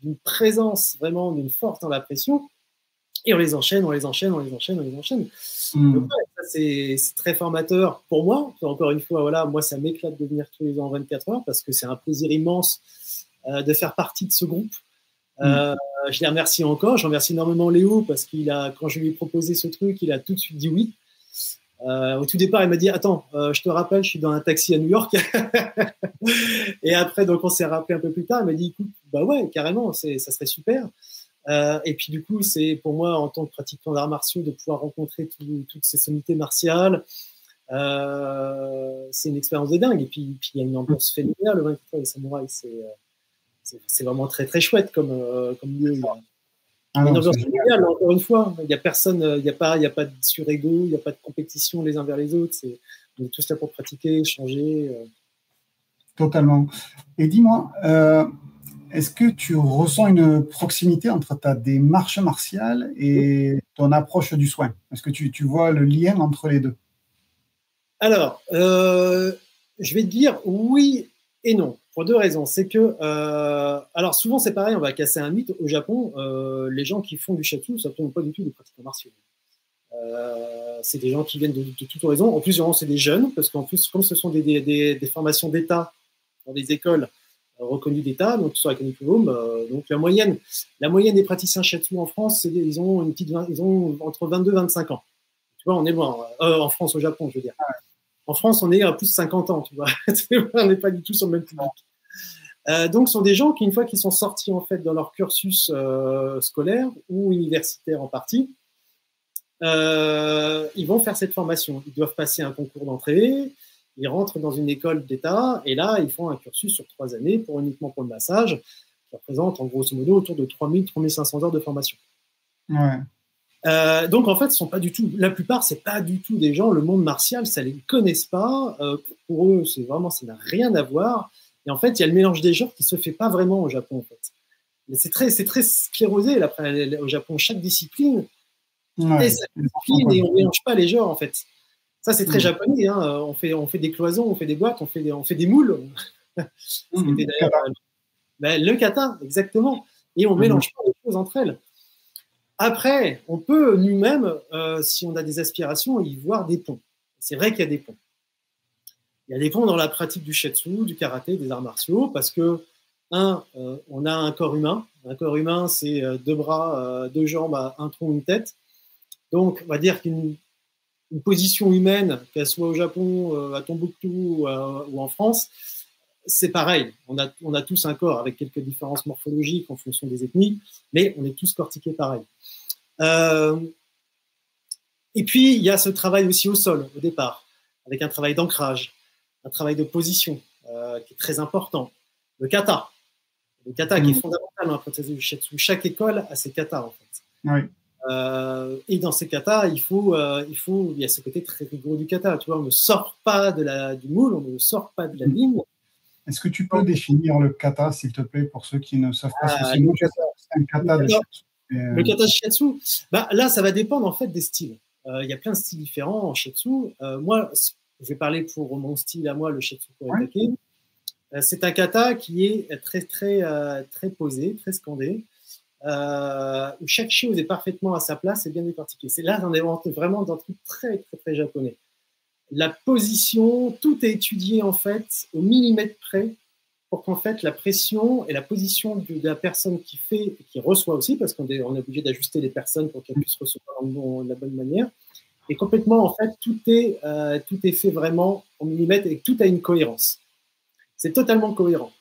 d'une présence, vraiment d'une force dans la pression, et on les enchaîne. Donc, c'est très formateur pour moi. Encore une fois, voilà, moi, ça m'éclate de venir tous les ans en 24 heures parce que c'est un plaisir immense de faire partie de ce groupe. Je les remercie encore. Je remercie énormément Léo parce quand je lui ai proposé ce truc, il a tout de suite dit oui. Au tout départ, il m'a dit attends, je te rappelle, je suis dans un taxi à New York. Et après, donc, on s'est rappelé un peu plus tard. Il m'a dit écoute, bah ouais, carrément, ça serait super. Et puis du coup, c'est pour moi, en tant que pratiquant d'arts martiaux, de pouvoir rencontrer toutes ces sommités martiales. C'est une expérience de dingue. Et puis il y a une ambiance familiale. Le 24 heures des samouraïs, c'est vraiment très très chouette comme lieu. Une ambiance familiale. Encore une fois, il y a personne, il y a pas de sur-ego, il n'y a pas de compétition les uns vers les autres. On est tous là pour pratiquer, échanger. Totalement. Et dis-moi. Est-ce que tu ressens une proximité entre ta démarche martiale et ton approche du soin? Est-ce que tu vois le lien entre les deux? Alors, je vais te dire oui et non, pour deux raisons. C'est que, alors souvent c'est pareil, on va casser un mythe. Au Japon, les gens qui font du shiatsu, ça ne sont pas du tout des pratiquants martiaux. C'est des gens qui viennent de toute horizon. En plus, c'est des jeunes, parce qu'en plus, comme ce sont des formations d'État dans des écoles reconnus d'État, donc sur la curriculum, donc la moyenne des praticiens shiatsu en France, ils ont entre 22 et 25 ans. Tu vois, on est loin. En France, au Japon, je veux dire. En France, on est à plus de 50 ans, tu vois. On n'est pas du tout sur le même public. Donc, ce sont des gens qui, une fois qu'ils sont sortis en fait dans leur cursus scolaire ou universitaire en partie, ils vont faire cette formation. Ils doivent passer un concours d'entrée, ils rentrent dans une école d'État et là, ils font un cursus sur 3 années uniquement pour le massage, qui représente en grosso modo autour de 3000-3500 500 heures de formation. Ouais. Donc en fait, ce sont pas du tout. La plupart, c'est pas du tout des gens. Le monde martial, ça les connaissent pas. Pour eux, c'est vraiment, ça n'a rien à voir. Et en fait, il y a le mélange des genres qui se fait pas vraiment au Japon, en fait. Mais c'est très sclérosé là, au Japon. Chaque discipline et sa discipline et on mélange pas les genres, en fait. Ça, c'est très japonais. Hein. On fait des cloisons, on fait des boîtes, on fait des moules. C'était d'ailleurs le kata, exactement. Et on mélange pas les choses entre elles. Après, on peut nous-mêmes, si on a des aspirations, y voir des ponts. C'est vrai qu'il y a des ponts. Il y a des ponts dans la pratique du shiatsu, du karaté, des arts martiaux, parce que, on a un corps humain. Un corps humain, c'est 2 bras, 2 jambes, un tronc, une tête. Donc, on va dire qu'une position humaine, qu'elle soit au Japon, à Tombouctou ou en France, c'est pareil. On a tous un corps avec quelques différences morphologiques en fonction des ethnies, mais on est tous cortiqués pareil. Et puis, il y a ce travail aussi au sol, au départ, avec un travail d'ancrage, un travail de position qui est très important. Le kata qui est fondamental dans la pratique du shiatsu. Chaque école a ses katas, en fait. Oui. Et dans ces katas, il y a ce côté très rigoureux du kata. Tu vois, on ne sort pas du moule, on ne sort pas de la ligne. Est-ce que tu peux définir le kata, s'il te plaît, pour ceux qui ne savent pas ce que c'est? Un kata de shiatsu. Le kata de shiatsu, là, ça va dépendre en fait des styles. Il y a plein de styles différents en shiatsu. Moi, je vais parler pour mon style à moi, le shiatsu koretake. C'est un kata qui est très posé, très scandé, où chaque chose est parfaitement à sa place et bien décortiquée. C'est là, on est vraiment dans un truc très, très, très japonais. La position, tout est étudié en fait au millimètre près pour qu'en fait la pression et la position de la personne qui fait et qui reçoit aussi, parce qu'on est obligé d'ajuster les personnes pour qu'elles puissent recevoir de la bonne manière. Et complètement, en fait, tout est fait vraiment au millimètre et tout a une cohérence. C'est totalement cohérent.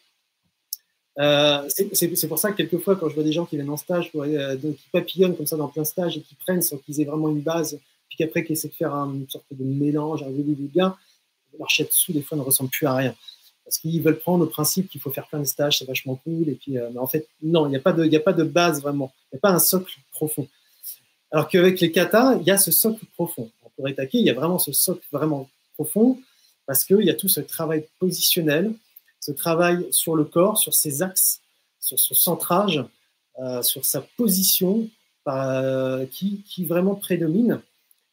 C'est pour ça que quelquefois, quand je vois des gens qui viennent en stage, qui papillonnent comme ça dans plein stage et qui prennent sans qu'ils aient vraiment une base, puis qu'après qu'ils essaient de faire une sorte de mélange, un joli bien, leur shiatsu, des fois, ne ressemble plus à rien. Parce qu'ils veulent prendre le principe qu'il faut faire plein de stages, c'est vachement cool. Et puis, mais en fait, non, il n'y a pas de base vraiment. Il n'y a pas un socle profond. Alors qu'avec les katas, il y a ce socle profond. En koretake, il y a vraiment ce socle vraiment profond parce qu'il y a tout ce travail positionnel, ce travail sur le corps, sur ses axes, sur son centrage, sur sa position qui vraiment prédomine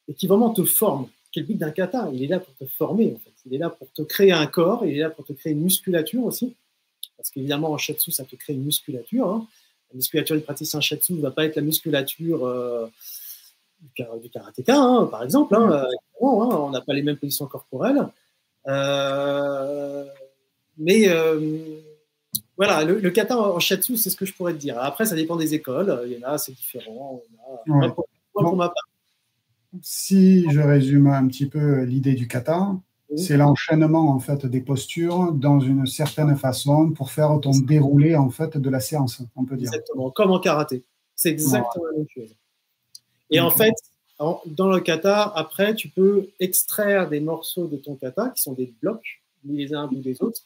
et qui vraiment te forme. Quel but d'un kata? Il est là pour te former, en fait. Il est là pour te créer un corps, il est là pour te créer une musculature aussi. Parce qu'évidemment, en shiatsu, ça te crée une musculature. Hein. La musculature du praticien shiatsu ne va pas être la musculature du karatéka, hein, par exemple. Hein, on n'a pas les mêmes positions corporelles. Mais voilà, le kata en shiatsu, c'est ce que je pourrais te dire. Après, ça dépend des écoles. Il y en a, c'est différent. Pour ma part. Si je résume un petit peu l'idée du kata, c'est l'enchaînement en fait des postures dans une certaine façon pour faire ton déroulé en fait de la séance, on peut dire. Exactement, comme en karaté. C'est exactement la même chose. Et en fait, dans le kata, après, tu peux extraire des morceaux de ton kata qui sont des blocs, mis les uns au bout des autres,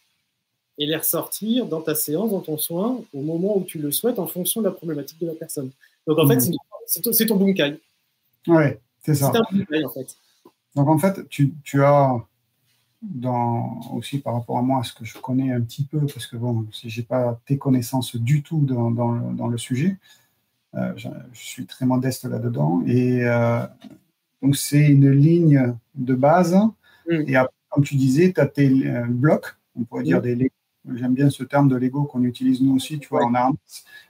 et les ressortir dans ta séance, dans ton soin, au moment où tu le souhaites, en fonction de la problématique de la personne. Donc en fait, c'est ton bunkai. Oui, c'est ça. C'est un bunkai en fait. Donc en fait, tu as aussi par rapport à moi, ce que je connais un petit peu, parce que bon, si je n'ai pas tes connaissances du tout dans le sujet, je suis très modeste là-dedans. Et donc, c'est une ligne de base. Et après, comme tu disais, tu as tes blocs, on pourrait dire des Lego. J'aime bien ce terme de Lego qu'on utilise nous aussi, tu vois, en armes,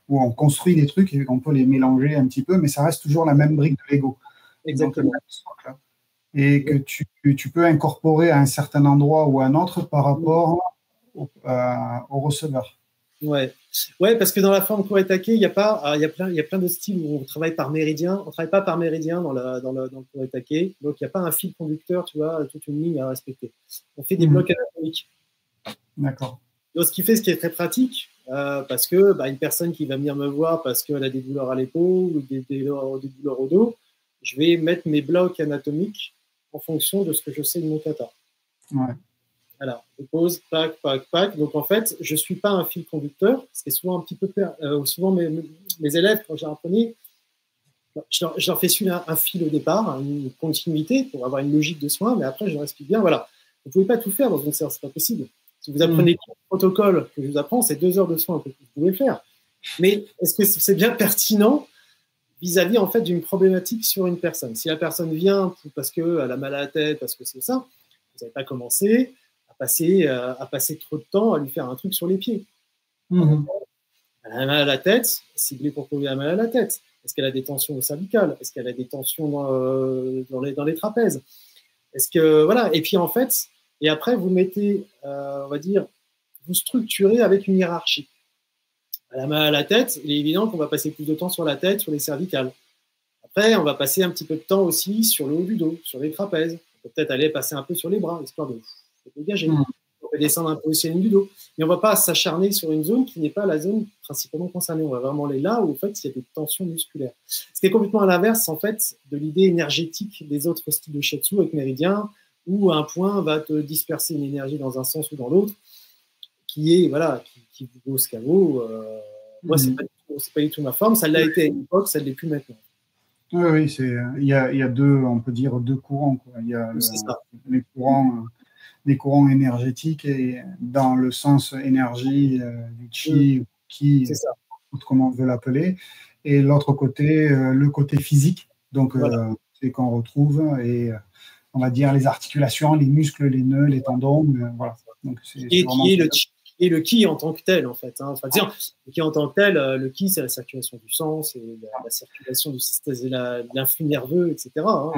où on construit des trucs et on peut les mélanger un petit peu, mais ça reste toujours la même brique de Lego. Exactement. Donc, et que tu peux incorporer à un certain endroit ou à un autre par rapport au receveur. Ouais. Ouais, parce que dans la forme Kuretake, il y a pas, il y a plein de styles où on travaille par méridien. On travaille pas par méridien dans le Kuretake. Donc, il n'y a pas un fil conducteur, tu vois, toute une ligne à respecter. On fait des blocs anatomiques. D'accord. Donc, ce qui est très pratique, parce que une personne qui va venir me voir parce qu'elle a des douleurs à l'épaule ou des douleurs au dos, je vais mettre mes blocs anatomiques en fonction de ce que je sais de mon kata. Ouais. Voilà, je pose, pack, pack, pack. Donc en fait, je ne suis pas un fil conducteur. C'est souvent un petit peu souvent mes élèves, quand j'ai appris, je leur fais suivre un fil au départ, une continuité pour avoir une logique de soin, mais après, je leur explique bien, voilà, vous ne pouvez pas tout faire dans une séance, c'est pas possible. Si vous apprenez tout le protocole que je vous apprends, c'est 2 heures de soin que vous pouvez faire. Mais est-ce que c'est bien pertinent vis-à-vis en fait d'une problématique sur une personne? Si la personne vient parce qu'elle a mal à la tête, parce que c'est ça, vous n'avez pas commencé à passer trop de temps à lui faire un truc sur les pieds. Elle a mal à la tête, ciblé pourquoi elle a mal à la tête. Est-ce qu'elle a des tensions au cervical? Est-ce qu'elle a des tensions dans les trapèzes? Est-ce que voilà. Et puis en fait, et après vous mettez, on va dire, vous structurez avec une hiérarchie. Elle a mal à la tête, il est évident qu'on va passer plus de temps sur la tête, sur les cervicales. Après, on va passer un petit peu de temps aussi sur le haut du dos, sur les trapèzes. On peut peut-être aller passer un peu sur les bras, histoire de dégager. On peut descendre un peu aussi à la ligne du dos. Mais on ne va pas s'acharner sur une zone qui n'est pas la zone principalement concernée. On va vraiment aller là où, en fait, il y a des tensions musculaires. Ce qui est complètement à l'inverse, en fait, de l'idée énergétique des autres styles de Shiatsu avec méridien, où un point va te disperser une énergie dans un sens ou dans l'autre, qui est, voilà, qui vaut ce qu'elle vaut. Moi, c'est pas du tout ma forme. Ça l'a été à une époque, ça ne l'est plus maintenant. Oui, il y a deux, on peut dire, deux courants, quoi. Il y a les courants énergétiques et dans le sens énergie du chi, qui, comment on veut l'appeler, et l'autre côté, le côté physique, donc c'est qu'on retrouve, et on va dire les articulations, les muscles, les nœuds, les tendons, voilà. Donc et le ki en tant que tel, en fait. Hein. Enfin, le ki en tant que tel, le ki, c'est la circulation du sang, c'est la circulation du système, de l'influx nerveux, etc. Hein.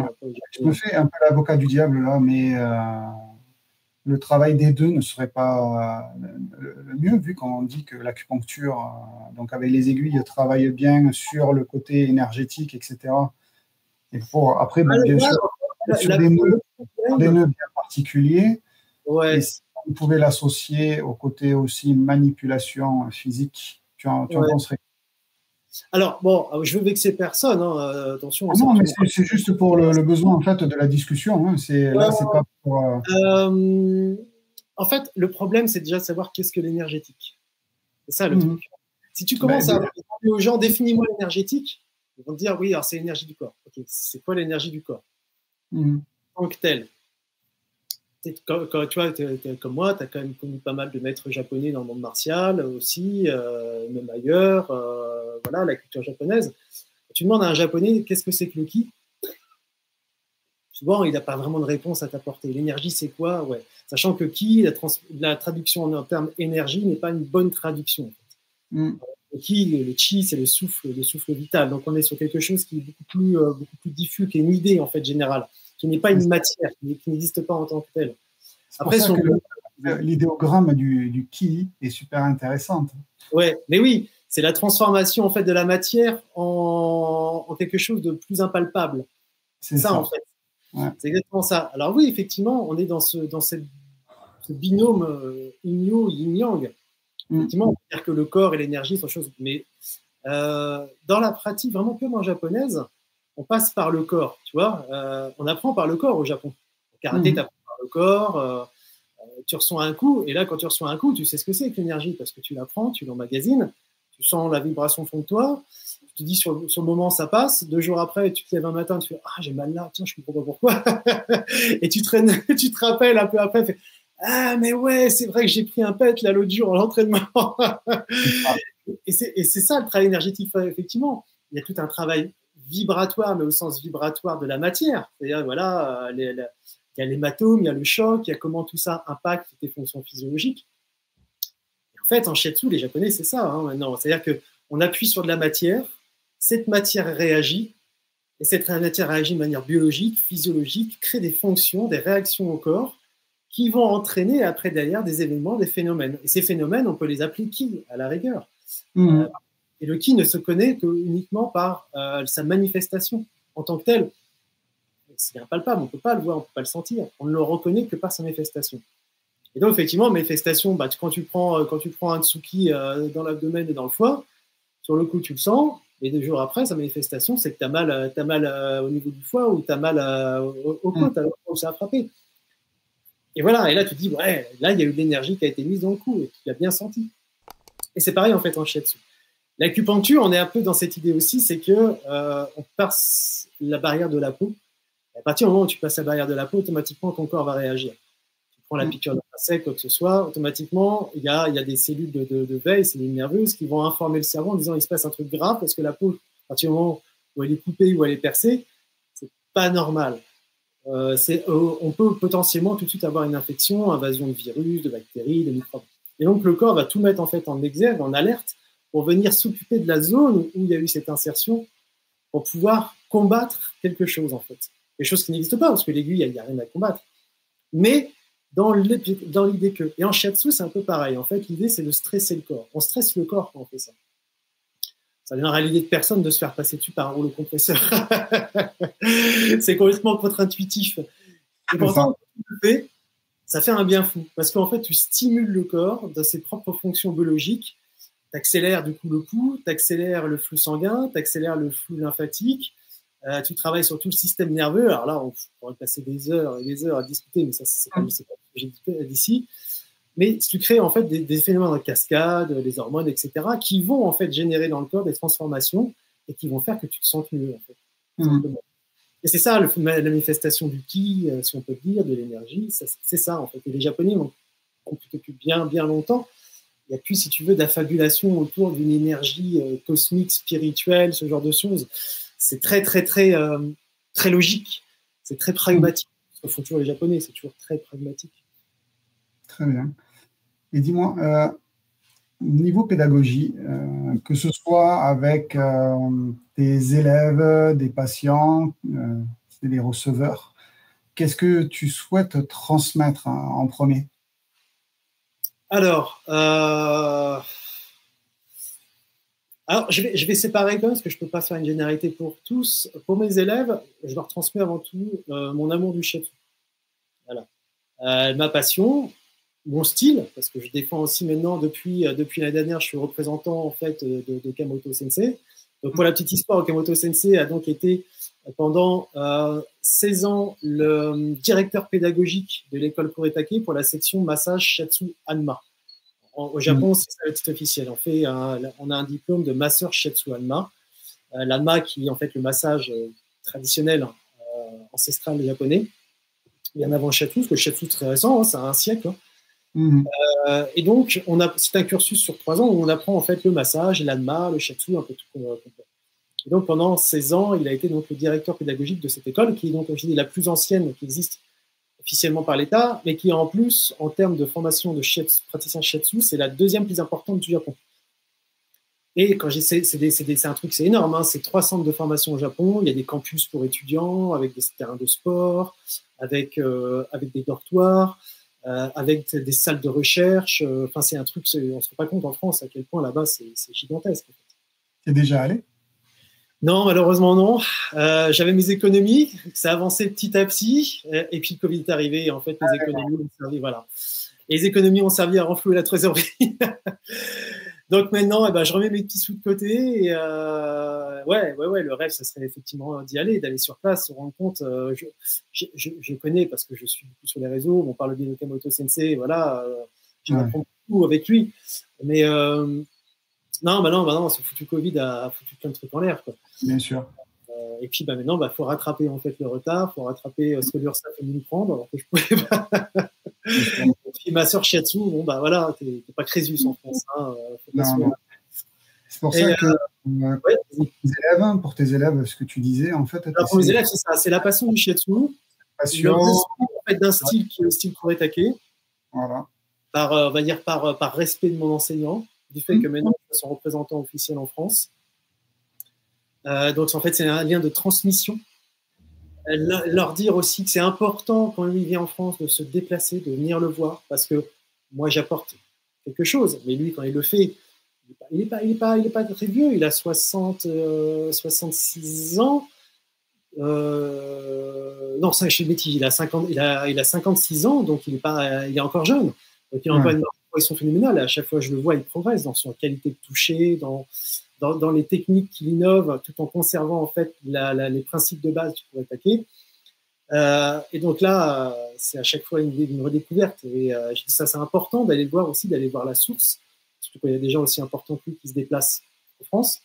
Je me fais un peu l'avocat du diable, là, mais le travail des deux ne serait pas le mieux, vu qu'on dit que l'acupuncture, donc avec les aiguilles, travaille bien sur le côté énergétique, etc. Il faut, après, bien sûr, sur des nœuds bien particuliers. Ouais. Et si on pouvait l'associer au côté aussi manipulation physique, tu en penserais? Alors, bon, je veux vexer personne, hein, attention. Non, mais c'est juste pour le besoin, en fait, de la discussion. Hein. Là, c'est pas pour... En fait, le problème, c'est déjà de savoir qu'est-ce que l'énergétique. C'est ça, le truc. Si tu commences à demander aux gens, définis-moi l'énergétique, ils vont te dire, oui, alors c'est l'énergie du corps. Ok, c'est quoi l'énergie du corps en tant que telle? Quand tu vois, comme moi, tu as quand même connu pas mal de maîtres japonais dans le monde martial aussi, même ailleurs, voilà, la culture japonaise. Tu demandes à un japonais qu'est-ce que c'est que le ki, souvent il n'a pas vraiment de réponse à t'apporter. L'énergie, c'est quoi? Ouais. Sachant que ki, la traduction en termes énergie n'est pas une bonne traduction. En fait. Le ki, le chi, c'est le souffle vital. Donc on est sur quelque chose qui est beaucoup plus diffus, qui est une idée en fait générale, qui n'est pas une matière, qui n'existe pas en tant que telle. Après, l'idéogramme du ki est super intéressante. Ouais, mais oui, c'est la transformation en fait de la matière en quelque chose de plus impalpable. C'est ça en fait. Ouais. C'est exactement ça. Alors oui, effectivement, on est dans ce binôme yin-yang. Effectivement, on peut dire que le corps et l'énergie sont choses, mais dans la pratique vraiment purement japonaise, on passe par le corps, tu vois. On apprend par le corps au Japon. Au karaté, tu apprends par le corps. Tu reçois un coup, et là, quand tu reçois un coup, tu sais ce que c'est que l'énergie, parce que tu l'apprends, tu l'emmagasines, tu sens la vibration au fond de toi, tu te dis sur le moment, ça passe, 2 jours après, tu te lèves un matin, tu fais « Ah, j'ai mal là, tiens, je ne comprends pas pourquoi. » Et tu te rappelles un peu après, fais, « Ah, mais ouais, c'est vrai que j'ai pris un pet là l'autre jour à l'entraînement. » Et c'est ça le travail énergétique, effectivement. Il y a tout un travail vibratoire, mais au sens vibratoire de la matière. C'est-à-dire, voilà, il y a l'hématome, il y a le choc, il y a comment tout ça impacte tes fonctions physiologiques. Et en fait, en shiatsu, les Japonais, c'est ça maintenant. C'est-à-dire qu'on appuie sur de la matière, cette matière réagit, et cette matière réagit de manière biologique, physiologique, crée des fonctions, des réactions au corps qui vont entraîner après derrière des événements, des phénomènes. Et ces phénomènes, on peut les appeler ki à la rigueur. Et le ki ne se connaît que uniquement par sa manifestation en tant que tel. C'est impalpable, on ne peut pas le voir, on ne peut pas le sentir. On ne le reconnaît que par sa manifestation. Et donc, effectivement, manifestation, bah, quand tu prends un tsuki dans l'abdomen et dans le foie, sur le coup, tu le sens, et 2 jours après, sa manifestation, c'est que tu as mal au niveau du foie ou tu as mal au côte, alors où ça a frappé. Et voilà, et là, tu te dis, ouais, là, il y a eu de l'énergie qui a été mise dans le cou, et tu l'as bien senti. Et c'est pareil, en fait, en shiatsu. L'acupuncture, on est un peu dans cette idée aussi, c'est que on passe la barrière de la peau. À partir du moment où tu passes la barrière de la peau, automatiquement, ton corps va réagir. Tu prends la piqûre d'insecte, quoi que ce soit, automatiquement, il y a des cellules de veille, cellules nerveuses, qui vont informer le cerveau en disant il se passe un truc grave, parce que la peau, à partir du moment où elle est coupée ou elle est percée, c'est pas normal. On peut potentiellement tout de suite avoir une infection, invasion de virus, de bactéries, de microbes. Et donc, le corps va tout mettre en fait en exergue, en alerte, pour venir s'occuper de la zone où il y a eu cette insertion, pour pouvoir combattre quelque chose, en fait. Quelque chose qui n'existe pas, parce que l'aiguille, il n'y a rien à combattre. Mais dans l'idée que... Et en shiatsu, c'est un peu pareil. En fait, l'idée, c'est de stresser le corps. On stresse le corps quand on fait ça. Ça viendra à l'idée de personne de se faire passer dessus par un rouleau compresseur. C'est complètement contre-intuitif. Et pourtant, ça fait un bien fou. Parce qu'en fait, tu stimules le corps dans ses propres fonctions biologiques. Tu accélères du coup le pouls, tu accélères le flux sanguin, tu accélères le flux lymphatique. Tu travailles sur tout le système nerveux. Alors là, on pourrait passer des heures et des heures à discuter, mais ça, c'est pas le sujet d'ici. Mais tu crées en fait des phénomènes de cascade, les hormones, etc., qui vont en fait générer dans le corps des transformations et qui vont faire que tu te sens mieux, en fait. Et c'est ça la manifestation du ki, si on peut dire, de l'énergie. C'est ça, en fait. Et les Japonais ont compris depuis bien longtemps. Il n'y a plus, si tu veux, d'affabulation autour d'une énergie cosmique, spirituelle, ce genre de choses. C'est très logique. C'est très pragmatique. Ce que font toujours les Japonais, c'est toujours très pragmatique. Très bien. Et dis-moi, niveau pédagogie, que ce soit avec tes élèves, des patients, des receveurs, qu'est-ce que tu souhaites transmettre en premier? Alors, je vais séparer quand même, parce que je ne peux pas faire une généralité pour tous. Pour mes élèves, je leur transmets avant tout mon amour du shiatsu. Voilà. Ma passion, mon style, parce que je défends aussi maintenant, depuis l'année dernière, je suis représentant en fait de Okamoto Sensei. Donc pour la petite histoire, Okamoto Sensei a donc été pendant 16 ans le directeur pédagogique de l'école Kuretake pour la section massage Shiatsu Hanma. Au Japon, c'est ça le titre officiel. On a un diplôme de masseur Shiatsu Hanma. L'Hanma qui est en fait le massage traditionnel ancestral japonais. Bien avant le Shiatsu, parce que le Shiatsu c'est très récent, ça a un siècle. Et donc, c'est un cursus sur 3 ans où on apprend en fait le massage, l'Hanma, le Shiatsu, un peu tout complet. Et donc, pendant 16 ans, il a été donc le directeur pédagogique de cette école, qui est donc, comme je dis, la plus ancienne qui existe officiellement par l'État, mais qui en plus, en termes de formation de praticien Shiatsu, c'est la 2e plus importante du Japon. Et quand c'est un truc, c'est énorme, hein, c'est 3 centres de formation au Japon, il y a des campus pour étudiants, avec des terrains de sport, avec des dortoirs, avec des salles de recherche. Enfin, c'est un truc, on ne se rend pas compte en France à quel point là-bas, c'est gigantesque. Tu es déjà allé? Non, malheureusement non. J'avais mes économies, ça avançait petit à petit, et puis le Covid est arrivé, et en fait, les économies ont servi, voilà. Et les économies ont servi à renflouer la trésorerie. Donc maintenant, je remets mes petits sous de côté, et ouais, le rêve, ça serait effectivement d'y aller, d'aller sur place, se rendre compte. Je connais parce que je suis beaucoup sur les réseaux, on parle bien de Okamoto Sensei, voilà, j'apprends beaucoup avec lui, mais non, ce foutu Covid a foutu plein de trucs en l'air, quoi. Bien sûr. Et puis maintenant, faut rattraper en fait le retard, faut rattraper ce que l'URSSAF a voulu nous prendre, alors que je pouvais pas. Et puis ma sœur Shiatsu, voilà, t'es pas Crésus en France. Hein, non. C'est pour ça que pour tes élèves, ce que tu disais, en fait. Alors, pour mes élèves, c'est ça, c'est la passion du Shiatsu, en fait, d'un style qui est le style Kuretake. Voilà. On va dire par respect de mon enseignant, du fait que maintenant je suis son représentant officiel en France. Donc en fait, c'est un lien de transmission. Leur dire aussi que c'est important quand lui vient en France de se déplacer, de venir le voir, parce que moi j'apporte quelque chose, mais lui quand il le fait, il est pas très vieux, il a 66 ans. Non, ça, je suis bêtise, il a 56 ans, donc il est encore jeune. Donc il a encore une progression phénoménale. À chaque fois que je le vois, il progresse dans son qualité de toucher, dans les techniques qu'il innove, tout en conservant en fait les principes de base pour attaquer. Et donc là, c'est à chaque fois une redécouverte. Et je dis ça, c'est important d'aller le voir aussi, d'aller voir la source, surtout quand il y a des gens aussi importants que lui qui se déplacent en France.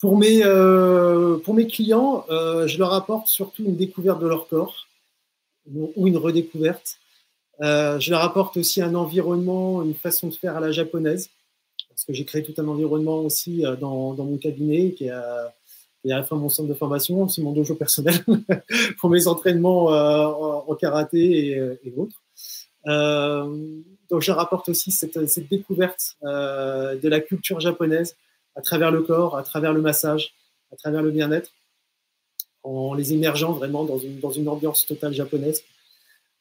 Pour mes clients, je leur apporte surtout une découverte de leur corps ou une redécouverte. Je leur apporte aussi un environnement, une façon de faire à la japonaise, parce que j'ai créé tout un environnement aussi dans mon cabinet qui est à la fois mon centre de formation, c'est mon dojo personnel pour mes entraînements en karaté et autres. Donc je leur apporte aussi cette découverte de la culture japonaise à travers le corps, à travers le massage, à travers le bien-être, en les immergeant vraiment dans une ambiance totale japonaise.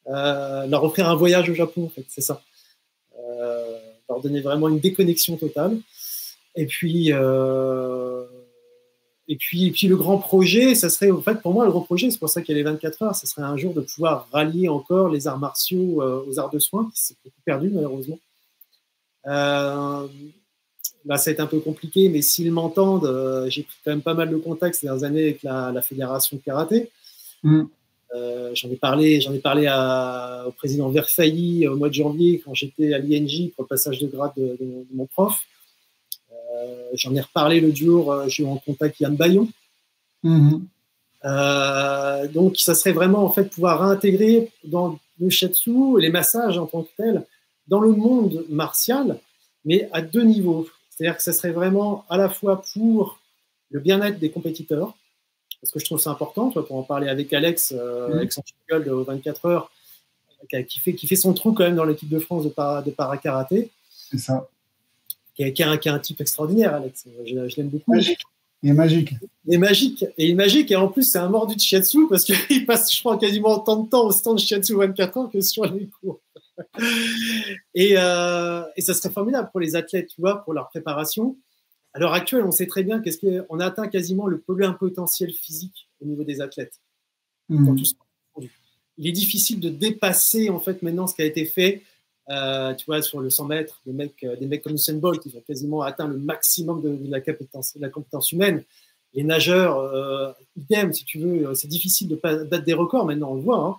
Leur offrir un voyage au Japon, en fait, c'est ça. Leur donner vraiment une déconnexion totale. Et puis le grand projet, ça serait, en fait, pour moi, le grand projet, c'est pour ça qu'il y a les 24 heures, ça serait un jour de pouvoir rallier encore les arts martiaux aux arts de soins, qui s'est beaucoup perdu, malheureusement. Là, ça va être un peu compliqué, mais s'ils m'entendent, j'ai pris quand même pas mal de contacts ces dernières années avec la fédération de karaté. J'en ai parlé au président Verfailly au mois de janvier quand j'étais à l'INJ pour le passage de grade de mon prof. J'en ai reparlé l'autre jour, j'ai eu en contact Yann Bayon. Donc, ça serait vraiment en fait pouvoir réintégrer dans le shiatsu et les massages en tant que tels dans le monde martial, mais à deux niveaux. C'est-à-dire que ça serait vraiment à la fois pour le bien-être des compétiteurs, parce que je trouve ça important, tu vois, pour en parler avec Alex, Alex Gold aux 24 heures, qui fait son trou quand même dans l'équipe de France de para-karaté. C'est ça. Qui est un type extraordinaire, Alex. Je l'aime beaucoup. Magique. Il est magique. Il est magique. Et en plus, c'est un mordu de shiatsu parce qu'il passe, je crois, quasiment autant de temps au stand de shiatsu 24 heures que sur les cours. Et ça serait formidable pour les athlètes, tu vois, pour leur préparation. À l'heure actuelle, on sait très bien qu'on a atteint quasiment le plein potentiel physique au niveau des athlètes. Dans tout il est difficile de dépasser, en fait, maintenant ce qui a été fait. Tu vois, sur le 100 mètres, des mecs comme Usain Bolt, ils ont quasiment atteint le maximum de la compétence humaine. Les nageurs, idem, si tu veux, c'est difficile de battre des records, maintenant on le voit. Hein.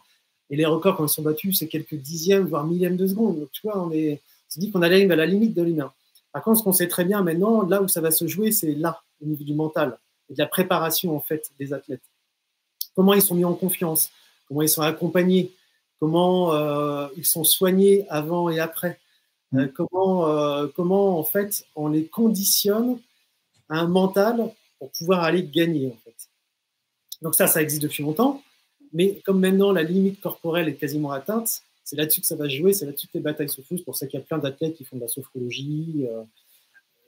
Et les records, quand ils sont battus, c'est quelques dixièmes, voire millièmes de seconde. Donc, tu vois, on se dit qu'on arrive à la limite de l'humain. Par contre, ce qu'on sait très bien maintenant, là où ça va se jouer, c'est là, au niveau du mental, et de la préparation, en fait, des athlètes. Comment ils sont mis en confiance, comment ils sont accompagnés, comment ils sont soignés avant et après, comment, en fait, on les conditionne à un mental pour pouvoir aller gagner, en fait. Donc ça existe depuis longtemps, mais comme maintenant la limite corporelle est quasiment atteinte, c'est là-dessus que ça va se jouer, c'est là-dessus que les batailles se font. C'est pour ça qu'il y a plein d'athlètes qui font de la sophrologie,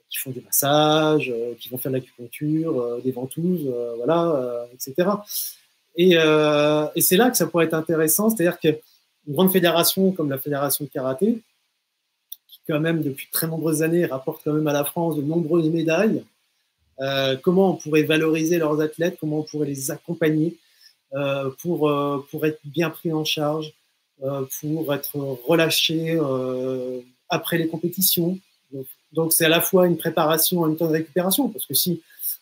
qui font du massage, qui vont faire de l'acupuncture, des ventouses, voilà, etc. Et c'est là que ça pourrait être intéressant, c'est-à-dire qu'une grande fédération comme la fédération de karaté, qui quand même depuis très nombreuses années rapporte quand même à la France de nombreuses médailles, comment on pourrait valoriser leurs athlètes, comment on pourrait les accompagner pour être bien pris en charge, pour être relâchés après les compétitions. Donc c'est à la fois une préparation en même temps de récupération, parce que si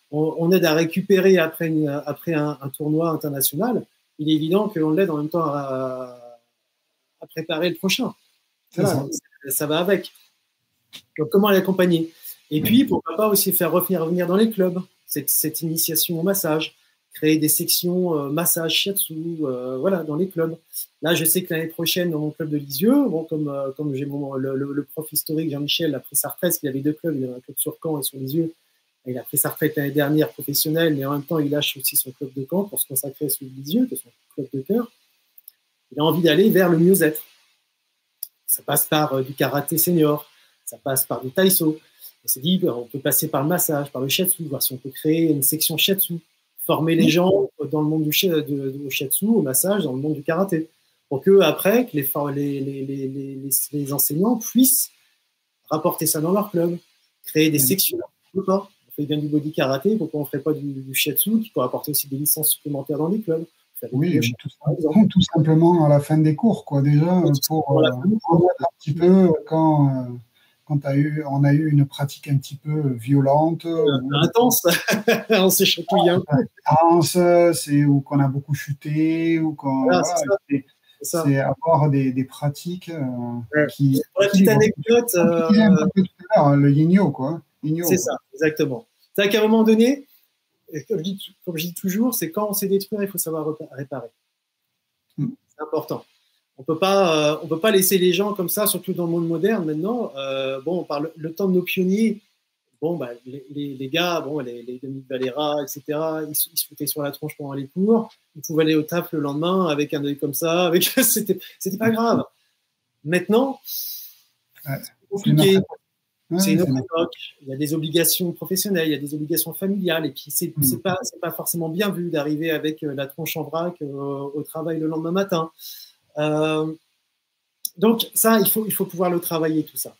on aide à récupérer après un tournoi international, il est évident qu'on l'aide en même temps à préparer le prochain. Voilà, ça va avec. Donc comment l'accompagner? Et puis, pourquoi pas aussi faire revenir dans les clubs cette initiation au massage, créer des sections massage shiatsu, voilà, dans les clubs. Là, je sais que l'année prochaine, dans mon club de Lisieux, bon, comme j'ai le prof historique Jean-Michel a pris sa retraite, il avait deux clubs, il avait un club sur Caen et sur Lisieux. Il a pris sa retraite l'année dernière professionnelle, mais en même temps, il lâche aussi son club de Caen pour se consacrer à celui de Lisieux, qui est son club de cœur. Il a envie d'aller vers le mieux-être. Ça passe par du karaté senior, ça passe par du taïso. On s'est dit, on peut passer par le massage, par le shiatsu, voir si on peut créer une section shiatsu former les gens dans le monde du shiatsu, au massage, dans le monde du karaté, pour que après que les enseignants puissent rapporter ça dans leur club, créer des sections. On fait bien du body karaté, pourquoi on ne ferait pas du shiatsu qui pourrait apporter aussi des licences supplémentaires dans les clubs? Oui, tout simplement à la fin des cours, quoi, déjà, pour remettre un petit peu quand on a eu une pratique un petit peu violente. Intense, on s'est chatouillé un peu. Intense, c'est où qu'on a beaucoup chuté, ou voilà, c'est avoir des pratiques qui... Pour la petite anecdote... le yin-yo, quoi. C'est ça, exactement. C'est qu'à un moment donné, comme je dis toujours, c'est quand on s'est détruit, il faut savoir réparer. C'est important. On peut pas laisser les gens comme ça, surtout dans le monde moderne maintenant. On parle le temps de nos pionniers. Les gars, les Dominique Valera, etc., ils se foutaient sur la tronche pendant les cours. Ils pouvaient aller au taf le lendemain avec un œil comme ça. C'était pas grave. Maintenant, c'est compliqué. C'est une autre époque. Il y a des obligations professionnelles, il y a des obligations familiales, et puis c'est pas forcément bien vu d'arriver avec la tronche en vrac au travail le lendemain matin. Donc ça, il faut pouvoir le travailler, tout ça.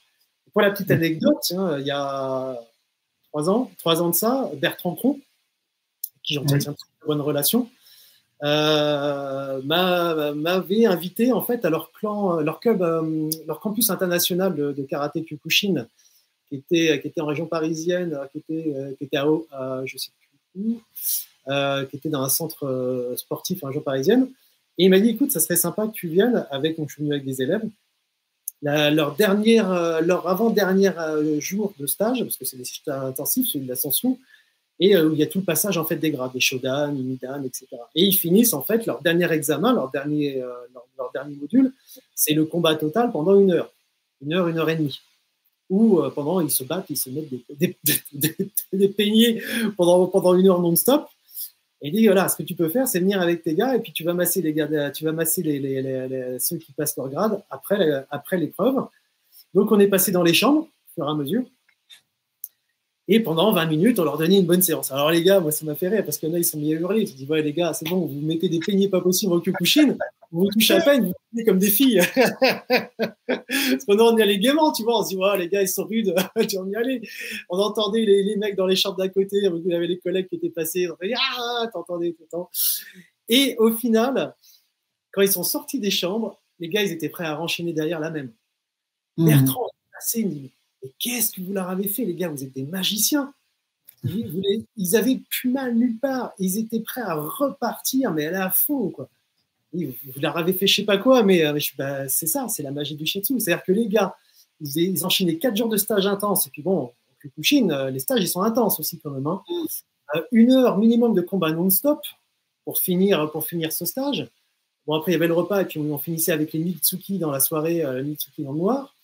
Pour la petite anecdote, il y a 3 ans de ça, Bertrand Tron, qui j'entretiens une très bonne relation, m'avait invité en fait à leur club, leur campus international de karaté Kyokushin, qui était en région parisienne, qui était je sais plus où, qui était dans un centre sportif en région parisienne. Et il m'a dit, écoute, ça serait sympa que tu viennes avec, donc je suis venu avec des élèves, leur avant-dernier jour de stage, parce que c'est des stages intensifs, celui de l'ascension, et où il y a tout le passage en fait des grades, des shodan, minidan, etc. Et ils finissent en fait leur dernier examen, leur dernier module, c'est le combat total pendant 1 heure, 1 heure et demie, où pendant ils se battent, ils se mettent des peignets pendant 1 heure non-stop. Et il dit, voilà, ce que tu peux faire, c'est venir avec tes gars et puis tu vas masser les gars, tu vas masser ceux qui passent leur grade après l'épreuve. Donc, on est passé dans les chambres, au fur et à mesure. Et pendant 20 minutes, on leur donnait une bonne séance. Alors, les gars, moi, ça m'a fait rire parce qu'il y en a, ils sont mis à hurler. Je dis, ouais, les gars, c'est bon, vous mettez des peignets pas possibles au Kyokushin, vous touchez à peine, vous touchez comme des filles. Parce qu'on on y allait gaiement, tu vois. On se dit, ouais, les gars, ils sont rudes, on y allait. On entendait les mecs dans les chambres d'à côté, il y avait les collègues qui étaient passés, on fait, t'entendais tout le temps. Et au final, quand ils sont sortis des chambres, les gars, ils étaient prêts à renchaîner derrière la même. Bertrand est passé, il me dit, mais qu'est-ce que vous leur avez fait, les gars? Vous êtes des magiciens. Ils avaient plus mal nulle part. Ils étaient prêts à repartir, mais aller à fond, quoi. Vous leur avez fait je sais pas quoi, mais c'est ça, c'est la magie du shiatsu. C'est-à-dire que les gars, ils enchaînaient 4 jours de stage intense. Et puis bon, au Kyokushin, les stages, ils sont intenses aussi quand même. 1 heure minimum de combat non-stop pour finir ce stage. Bon, après, il y avait le repas, et puis on finissait avec les Mitsuki dans la soirée, les Mitsuki dans le noir.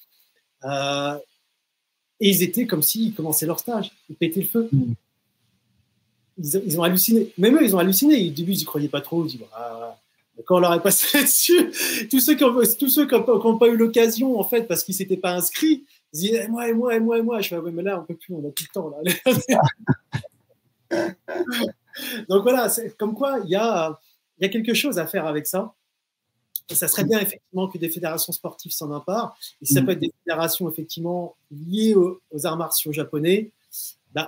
Et ils étaient comme s'ils commençaient leur stage. Ils pétaient le feu. Ils ont halluciné. Même eux, ils ont halluciné. Au début, ils n'y croyaient pas trop. Ils disent, quand on leur est passé dessus, tous ceux qui n'ont pas eu l'occasion, en fait, parce qu'ils ne s'étaient pas inscrits, ils disaient, moi. Je fais, ouais, mais là, on ne peut plus, on n'a plus le temps. Là. Donc voilà, c'est comme quoi il y a quelque chose à faire avec ça. Et ça serait bien effectivement que des fédérations sportives s'en emparent. Et si ça peut être des fédérations effectivement liées aux arts martiaux japonais,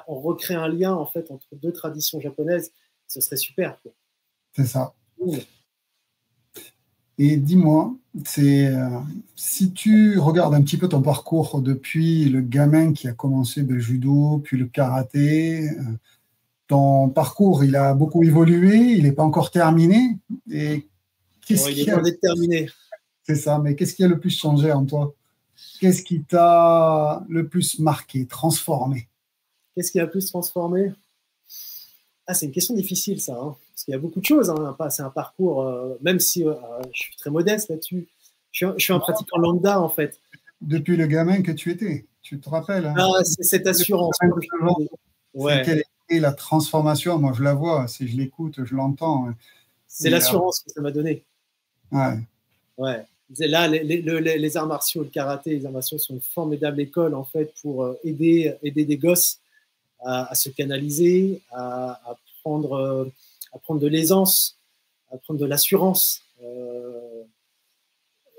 on recrée un lien en fait entre 2 traditions japonaises. Ce serait super, quoi. C'est ça. Et dis-moi, si tu regardes un petit peu ton parcours depuis le gamin qui a commencé le judo, puis le karaté, ton parcours, il a beaucoup évolué, il n'est pas encore terminé. Et il est loin d'être terminé. C'est ça, mais qu'est-ce qui a le plus changé en toi? Qu'est-ce qui t'a le plus marqué, transformé? Qu'est-ce qui a le plus transformé? C'est une question difficile, ça. Parce qu'il y a beaucoup de choses. C'est un parcours, même si je suis très modeste là-dessus. Je suis un pratiquant lambda, en fait. Depuis le gamin que tu étais, tu te rappelles? C'est cette assurance. Quelle est la transformation? Moi, je la vois. Si je l'écoute, je l'entends. C'est l'assurance que ça m'a donné. Ouais. Là, les arts martiaux, le karaté, les arts martiaux sont une formidable école, en fait, pour aider des gosses à se canaliser, à à prendre de l'aisance, à prendre de l'assurance.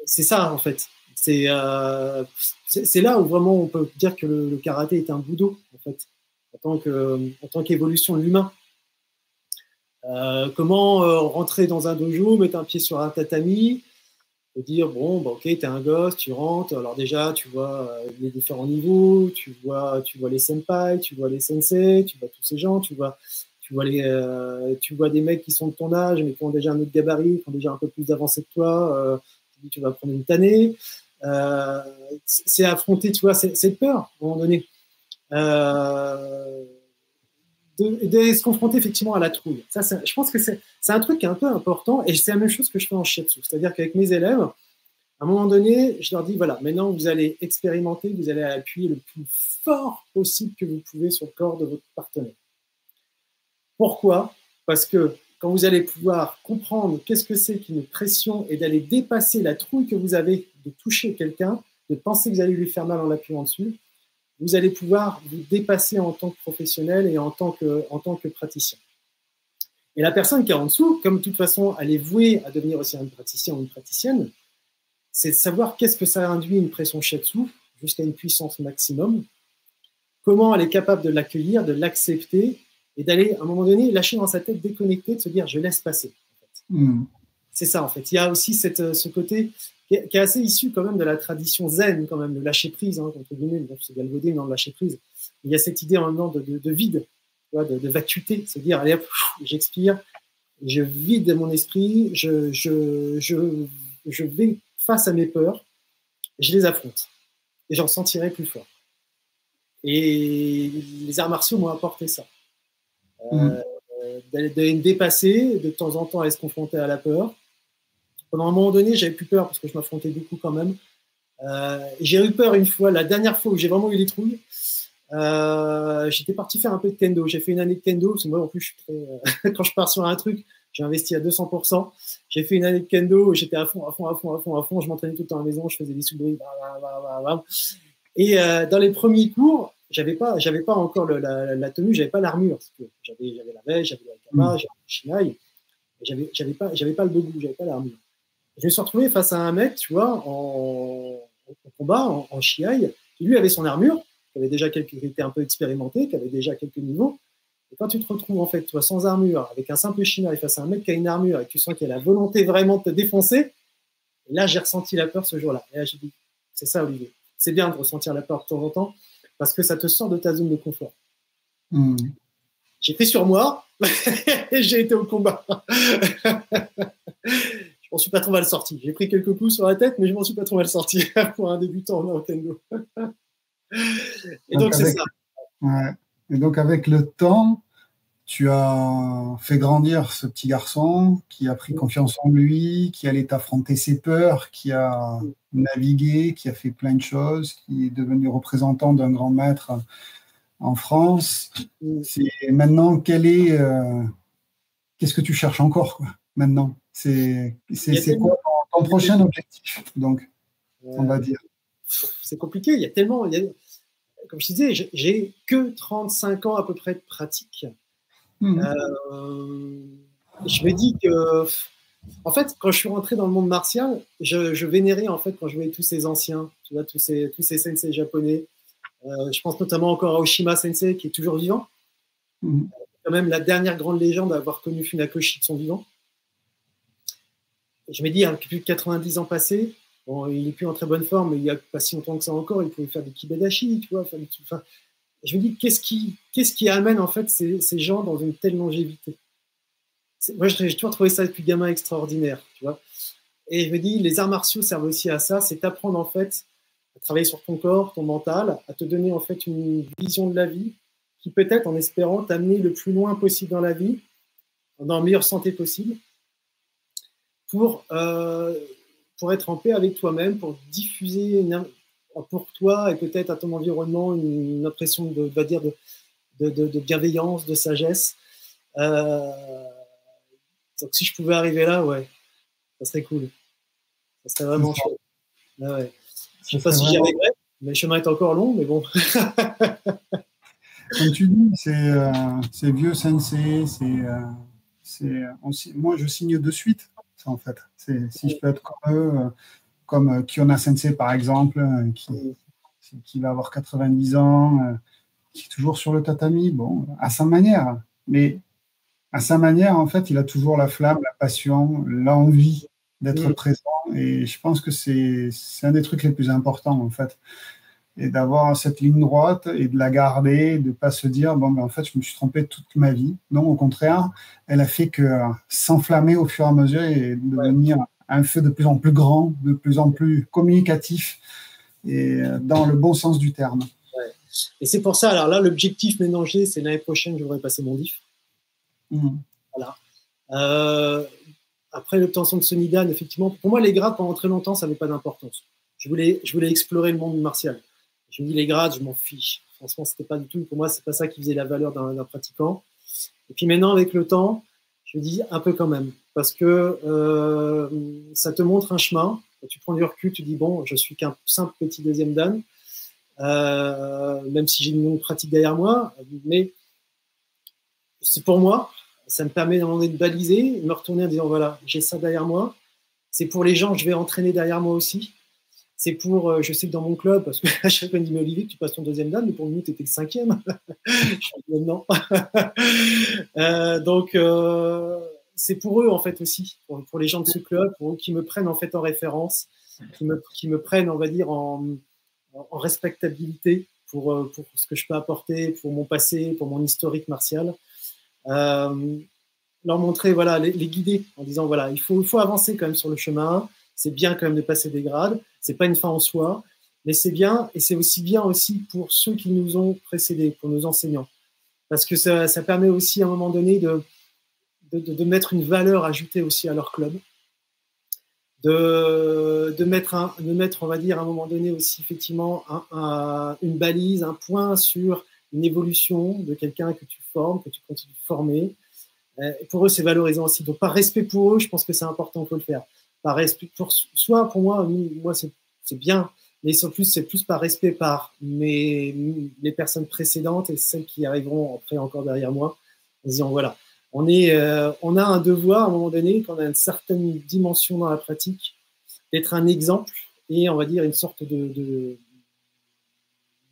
C'est ça, en fait. C'est là où vraiment on peut dire que le karaté est un budo, en fait, en tant qu'évolution de l'humain. Comment rentrer dans un dojo, mettre un pied sur un tatami, et dire bon, bah, ok, t'es un gosse, tu rentres. Alors déjà, tu vois les différents niveaux, tu vois les senpai, tu vois les sensei, tu vois tous ces gens, tu vois des mecs qui sont de ton âge mais qui ont déjà un autre gabarit, qui ont déjà un peu plus avancé que toi. Tu vas prendre une tannée. C'est affronter, tu vois, cette peur à un moment donné. De se confronter effectivement à la trouille. Ça, je pense que c'est un truc qui est un peu important et c'est la même chose que je fais en shiatsu. C'est-à-dire qu'avec mes élèves, à un moment donné, je leur dis voilà, maintenant vous allez expérimenter, vous allez appuyer le plus fort possible que vous pouvez sur le corps de votre partenaire. Pourquoi? Parce que quand vous allez pouvoir comprendre qu'est-ce que c'est qu'une pression et d'aller dépasser la trouille que vous avez de toucher quelqu'un, de penser que vous allez lui faire mal en l'appuyant dessus, vous allez pouvoir vous dépasser en tant que professionnel et en tant que praticien. Et la personne qui est en dessous, comme de toute façon, elle est vouée à devenir aussi un praticien ou une praticienne, c'est de savoir qu'est-ce que ça induit une pression shiatsu jusqu'à une puissance maximum, comment elle est capable de l'accueillir, de l'accepter et d'aller, à un moment donné, lâcher dans sa tête, déconnecter, de se dire « je laisse passer ». C'est ça, en fait. Il y a aussi ce côté qui est assez issu quand même de la tradition zen, quand même, de lâcher prise, hein, entre guillemets, c'est galvaudé, non, de lâcher prise. Il y a cette idée en même temps de vide, de vacuité, se dire, allez hop, j'expire, je vide mon esprit, je vais face à mes peurs, je les affronte, et j'en sentirai plus fort. Et les arts martiaux m'ont apporté ça. D'aller me dépasser, de temps en temps aller se confronter à la peur. Pendant un moment donné, j'avais plus peur parce que je m'affrontais beaucoup quand même. J'ai eu peur une fois, la dernière fois où j'ai vraiment eu des trouilles. J'étais parti faire un peu de kendo. J'ai fait une année de kendo parce que moi, en plus, je suis très, quand je pars sur un truc, j'ai investi à 200%. J'ai fait une année de kendo, j'étais à fond. Je m'entraînais tout le temps à la maison, je faisais des sous-bruits. Et dans les premiers cours, j'avais pas encore la tenue, j'avais pas l'armure. J'avais la veste, j'avais la kama, j'avais le shinai. J'avais pas le bogu, j'avais pas l'armure. Je me suis retrouvé face à un mec, tu vois, en combat, en shiai, qui lui avait son armure, qui était un peu expérimenté, qui avait déjà quelques niveaux. Et quand tu te retrouves, en fait, toi, sans armure, avec un simple shiai face à un mec qui a une armure et que tu sens qu'il a la volonté vraiment de te défoncer, et là, j'ai ressenti la peur ce jour-là. Et là, j'ai dit, c'est ça, Olivier. C'est bien de ressentir la peur de temps en temps parce que ça te sort de ta zone de confort. J'ai pris sur moi et j'ai été au combat. Je m'en suis pas trop mal sorti. J'ai pris quelques coups sur la tête, mais je m'en suis pas trop mal sorti pour un débutant en kendo. Et donc c'est ça. Ouais. Et donc avec le temps, tu as fait grandir ce petit garçon qui a pris confiance en lui, qui allait t'affronter ses peurs, qui a navigué, qui a fait plein de choses, qui est devenu représentant d'un grand maître en France. Maintenant, qu'est-ce que tu cherches encore, quoi, maintenant? C'est quoi ton prochain objectif, donc, on va dire? C'est compliqué, il y a tellement... Comme je disais, j'ai que 35 ans à peu près de pratique. Je me dis que, en fait, quand je suis rentré dans le monde martial, je vénérais, en fait, quand je voyais tous ces anciens, tu vois, tous ces sensei japonais. Je pense notamment encore à Oshima Sensei, qui est toujours vivant. Quand même la dernière grande légende à avoir connu Funakoshi de son vivant. Et je me dis, hein, plus de 90 ans passés, bon, il n'est plus en très bonne forme, mais il n'y a pas si longtemps que ça encore, il pouvait faire des kibedashi, tu vois, je me dis, qu'est-ce qui amène en fait ces gens dans une telle longévité? Moi, j'ai toujours trouvé ça depuis gamin extraordinaire, tu vois. Et je me dis, les arts martiaux servent aussi à ça, c'est t'apprendre en fait à travailler sur ton corps, ton mental, à te donner en fait une vision de la vie qui peut-être, en espérant, t'amener le plus loin possible dans la vie, dans la meilleure santé possible, pour être en paix avec toi-même, pour diffuser pour toi et peut-être à ton environnement une impression de bienveillance, de sagesse. Donc si je pouvais arriver là, ouais, ça serait cool. Ça serait vraiment chouette. Ouais. Je ne sais pas si j'y arriverai, mais le chemin est encore long, mais bon. Comme tu dis, c'est vieux sensei, moi je signe de suite, ça, en fait. Si je peux être comme eux, comme Kiona Sensei par exemple, qui va avoir 90 ans, qui est toujours sur le tatami, bon, à sa manière. Mais à sa manière, en fait, il a toujours la flamme, la passion, l'envie d'être présent. Et je pense que c'est un des trucs les plus importants, en fait. Et d'avoir cette ligne droite et de la garder, de ne pas se dire, bon, ben, en fait, je me suis trompé toute ma vie. Non, au contraire, elle a fait que s'enflammer au fur et à mesure et devenir un feu de plus en plus grand, de plus en plus communicatif et dans le bon sens du terme. Ouais. Et c'est pour ça, alors là, l'objectif ménager, c'est l'année prochaine, je voudrais passer mon DIF. Voilà. Après l'obtention de ce Nidan, effectivement, pour moi, les grades, pendant très longtemps, ça n'avait pas d'importance. Je voulais explorer le monde martial. Je me dis, les grades, je m'en fiche. Franchement, c'était pas du tout, pour moi, c'est pas ça qui faisait la valeur d'un pratiquant. Et puis maintenant, avec le temps, je me dis un peu quand même, parce que ça te montre un chemin. Quand tu prends du recul, tu dis, bon, je suis qu'un simple petit deuxième dan, même si j'ai une longue pratique derrière moi, mais c'est pour moi, ça me permet d'un moment donné de baliser, de me retourner en disant, voilà, j'ai ça derrière moi. C'est pour les gens que je vais entraîner derrière moi aussi. C'est pour, je sais que dans mon club, parce que à chaque fois, on me dit, mais Olivier, tu passes ton deuxième dan, mais pour nous, tu étais le cinquième. Je dis, non. Donc, c'est pour eux, en fait, aussi, pour les gens de ce club, pour eux qui me prennent, en fait, en référence, qui me prennent, on va dire, en respectabilité pour ce que je peux apporter, pour mon passé, pour mon historique martial. Leur montrer, voilà, les guider en disant, voilà, il faut avancer quand même sur le chemin. C'est bien quand même de passer des grades. C'est pas une fin en soi, mais c'est bien, et c'est aussi bien aussi pour ceux qui nous ont précédés, pour nos enseignants, parce que ça permet aussi à un moment donné de mettre une valeur ajoutée aussi à leur club, de mettre, on va dire, à un moment donné aussi effectivement une balise, un point sur une évolution de quelqu'un que tu formes, que tu continues de former. Et pour eux, c'est valorisant aussi. Donc, par respect pour eux, je pense que c'est important qu'il faut le faire. Par respect pour moi, c'est bien, mais en plus, c'est plus par respect par les personnes précédentes et celles qui arriveront après encore derrière moi, en disant voilà, on a un devoir à un moment donné, quand on a une certaine dimension dans la pratique, d'être un exemple et on va dire une sorte de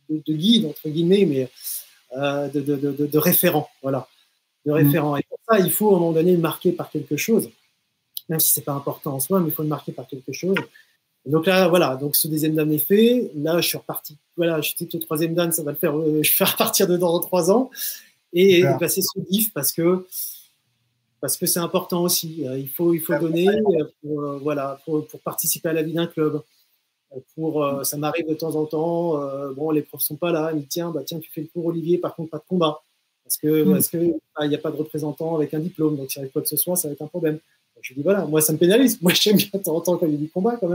guide entre guillemets, mais de référent, voilà, de référent. Et pour ça, il faut à un moment donné le marquer par quelque chose. Même si c'est pas important en soi, mais il faut le marquer par quelque chose. Et donc là, voilà, donc ce deuxième dan est fait. Là, je suis reparti. Voilà, je sais que le troisième dan, ça va le faire. Je vais repartir dedans dans 3 ans et passer ce DIF parce que c'est important aussi. Il faut donner pour participer à la vie d'un club. Ça m'arrive de temps en temps. Bon, les profs sont pas là. Ils me disent tiens, tu fais le cours Olivier. Par contre, pas de combat parce que il n'y a pas de représentant avec un diplôme. Donc, si avec quoi que ce soit, ça va être un problème. Je dis voilà, moi ça me pénalise. Moi j'aime bien de temps en temps quand il y a du combat quand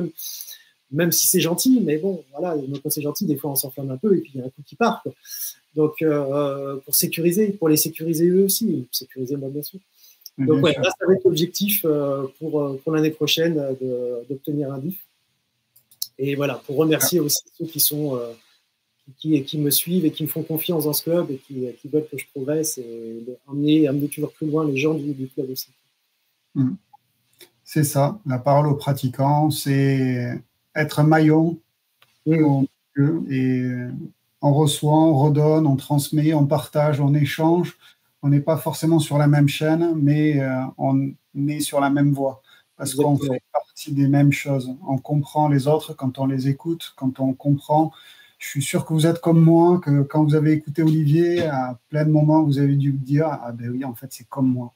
même si c'est gentil, mais bon, voilà, quand c'est gentil, des fois on s'enflamme un peu et puis il y a un coup qui part, quoi. Donc pour les sécuriser eux aussi, sécuriser moi bien sûr. Donc ouais, là ça va être l'objectif pour l'année prochaine d'obtenir un DIF. Et voilà, pour remercier aussi ceux qui me suivent et qui me font confiance dans ce club et qui veulent que je progresse et amener toujours plus loin les gens du club aussi. C'est ça, la parole aux pratiquants, c'est être maillon et on reçoit, on redonne, on transmet, on partage, on échange. On n'est pas forcément sur la même chaîne, mais on est sur la même voie parce qu'on fait partie des mêmes choses. On comprend les autres quand on les écoute, quand on comprend. Je suis sûr que vous êtes comme moi, que quand vous avez écouté Olivier, à plein de moments, vous avez dû vous dire « Ah ben oui, en fait, c'est comme moi.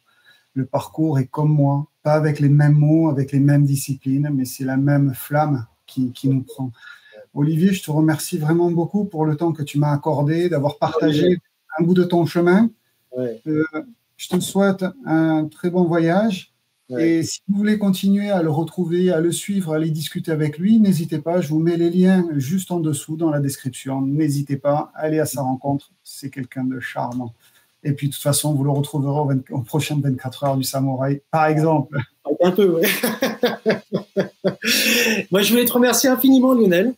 Le parcours est comme moi. » Pas avec les mêmes mots, avec les mêmes disciplines, mais c'est la même flamme qui nous prend. Olivier, je te remercie vraiment beaucoup pour le temps que tu m'as accordé, d'avoir partagé un bout de ton chemin. Je te souhaite un très bon voyage. Et si vous voulez continuer à le retrouver, à le suivre, à aller discuter avec lui, n'hésitez pas. Je vous mets les liens juste en dessous dans la description. N'hésitez pas, allez à sa rencontre. C'est quelqu'un de charmant. Et puis, de toute façon, vous le retrouverez aux prochaines 24 heures du Samouraï, par exemple. Un peu, ouais. Moi, je voulais te remercier infiniment, Lionel.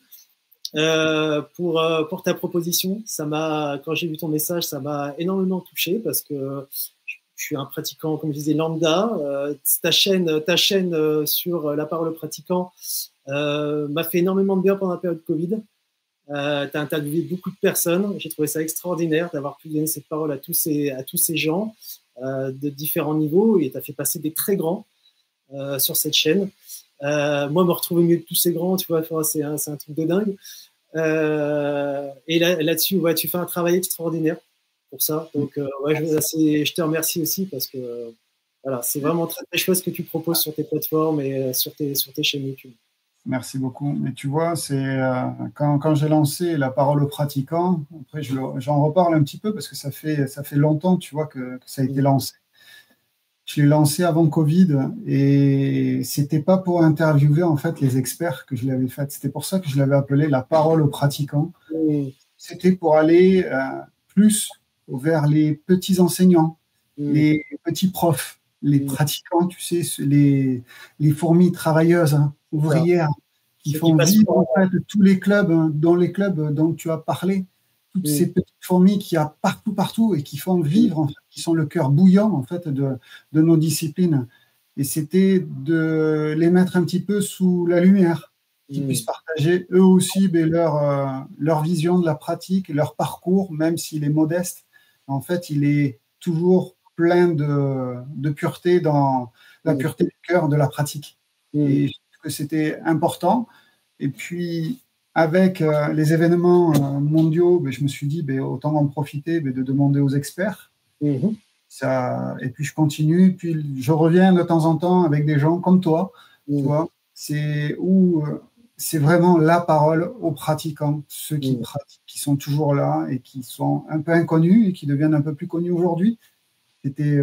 pour ta proposition. Quand j'ai vu ton message, ça m'a énormément touché parce que je suis un pratiquant, comme je disais, lambda. Ta chaîne sur la parole aux pratiquants m'a fait énormément de bien pendant la période Covid. Tu as interviewé beaucoup de personnes. J'ai trouvé ça extraordinaire d'avoir pu donner cette parole à tous ces gens de différents niveaux, et tu as fait passer des très grands sur cette chaîne. Moi, me retrouver au milieu de tous ces grands, tu vois, c'est un truc de dingue. Et là-dessus, ouais, tu fais un travail extraordinaire pour ça. Donc, ouais, je te remercie aussi parce que voilà, c'est vraiment très, très chouette ce que tu proposes sur tes plateformes et sur tes chaînes YouTube. Merci beaucoup. Mais tu vois, c'est quand j'ai lancé la parole aux pratiquants, après j'en reparle un petit peu parce que ça fait longtemps, tu vois, que ça a été lancé. Je l'ai lancé avant Covid et c'était pas pour interviewer en fait les experts que je l'avais fait. C'était pour ça que je l'avais appelé la parole aux pratiquants. C'était pour aller plus vers les petits enseignants, les petits profs, les pratiquants, tu sais, les fourmis travailleuses, ouvrières, qui font vivre en fait tous les clubs, dans les clubs dont tu as parlé, toutes ces petites fourmis qu'il y a partout et qui font vivre, en fait, qui sont le cœur bouillant en fait de nos disciplines. Et c'était de les mettre un petit peu sous la lumière, qu'ils puissent partager eux aussi leur vision de la pratique, leur parcours, même s'il est modeste. En fait, il est toujours plein de pureté dans la pureté du cœur de la pratique. Et je trouve que c'était important. Et puis, avec les événements mondiaux, je me suis dit, autant en profiter, de demander aux experts. Ça, et puis, je continue. Puis, je reviens de temps en temps avec des gens comme toi. Tu vois, c'est vraiment la parole aux pratiquants, ceux qui pratiquent, qui sont toujours là et qui sont un peu inconnus et qui deviennent un peu plus connus aujourd'hui.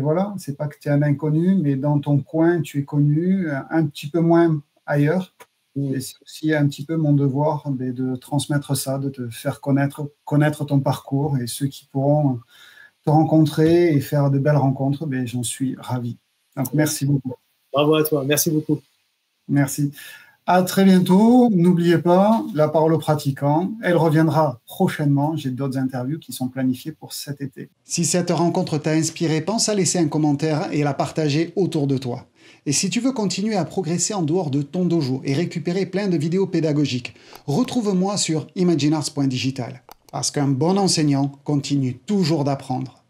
Voilà, c'est pas que tu es un inconnu, mais dans ton coin, tu es connu, un petit peu moins ailleurs. Et c'est aussi un petit peu mon devoir de transmettre ça, de te faire connaître ton parcours, et ceux qui pourront te rencontrer et faire de belles rencontres, j'en suis ravi. Donc, merci beaucoup. Bravo à toi, merci beaucoup. Merci. À très bientôt. N'oubliez pas, la parole aux pratiquants, elle reviendra prochainement. J'ai d'autres interviews qui sont planifiées pour cet été. Si cette rencontre t'a inspiré, pense à laisser un commentaire et la partager autour de toi. Et si tu veux continuer à progresser en dehors de ton dojo et récupérer plein de vidéos pédagogiques, retrouve-moi sur imaginearts.digital. Parce qu'un bon enseignant continue toujours d'apprendre.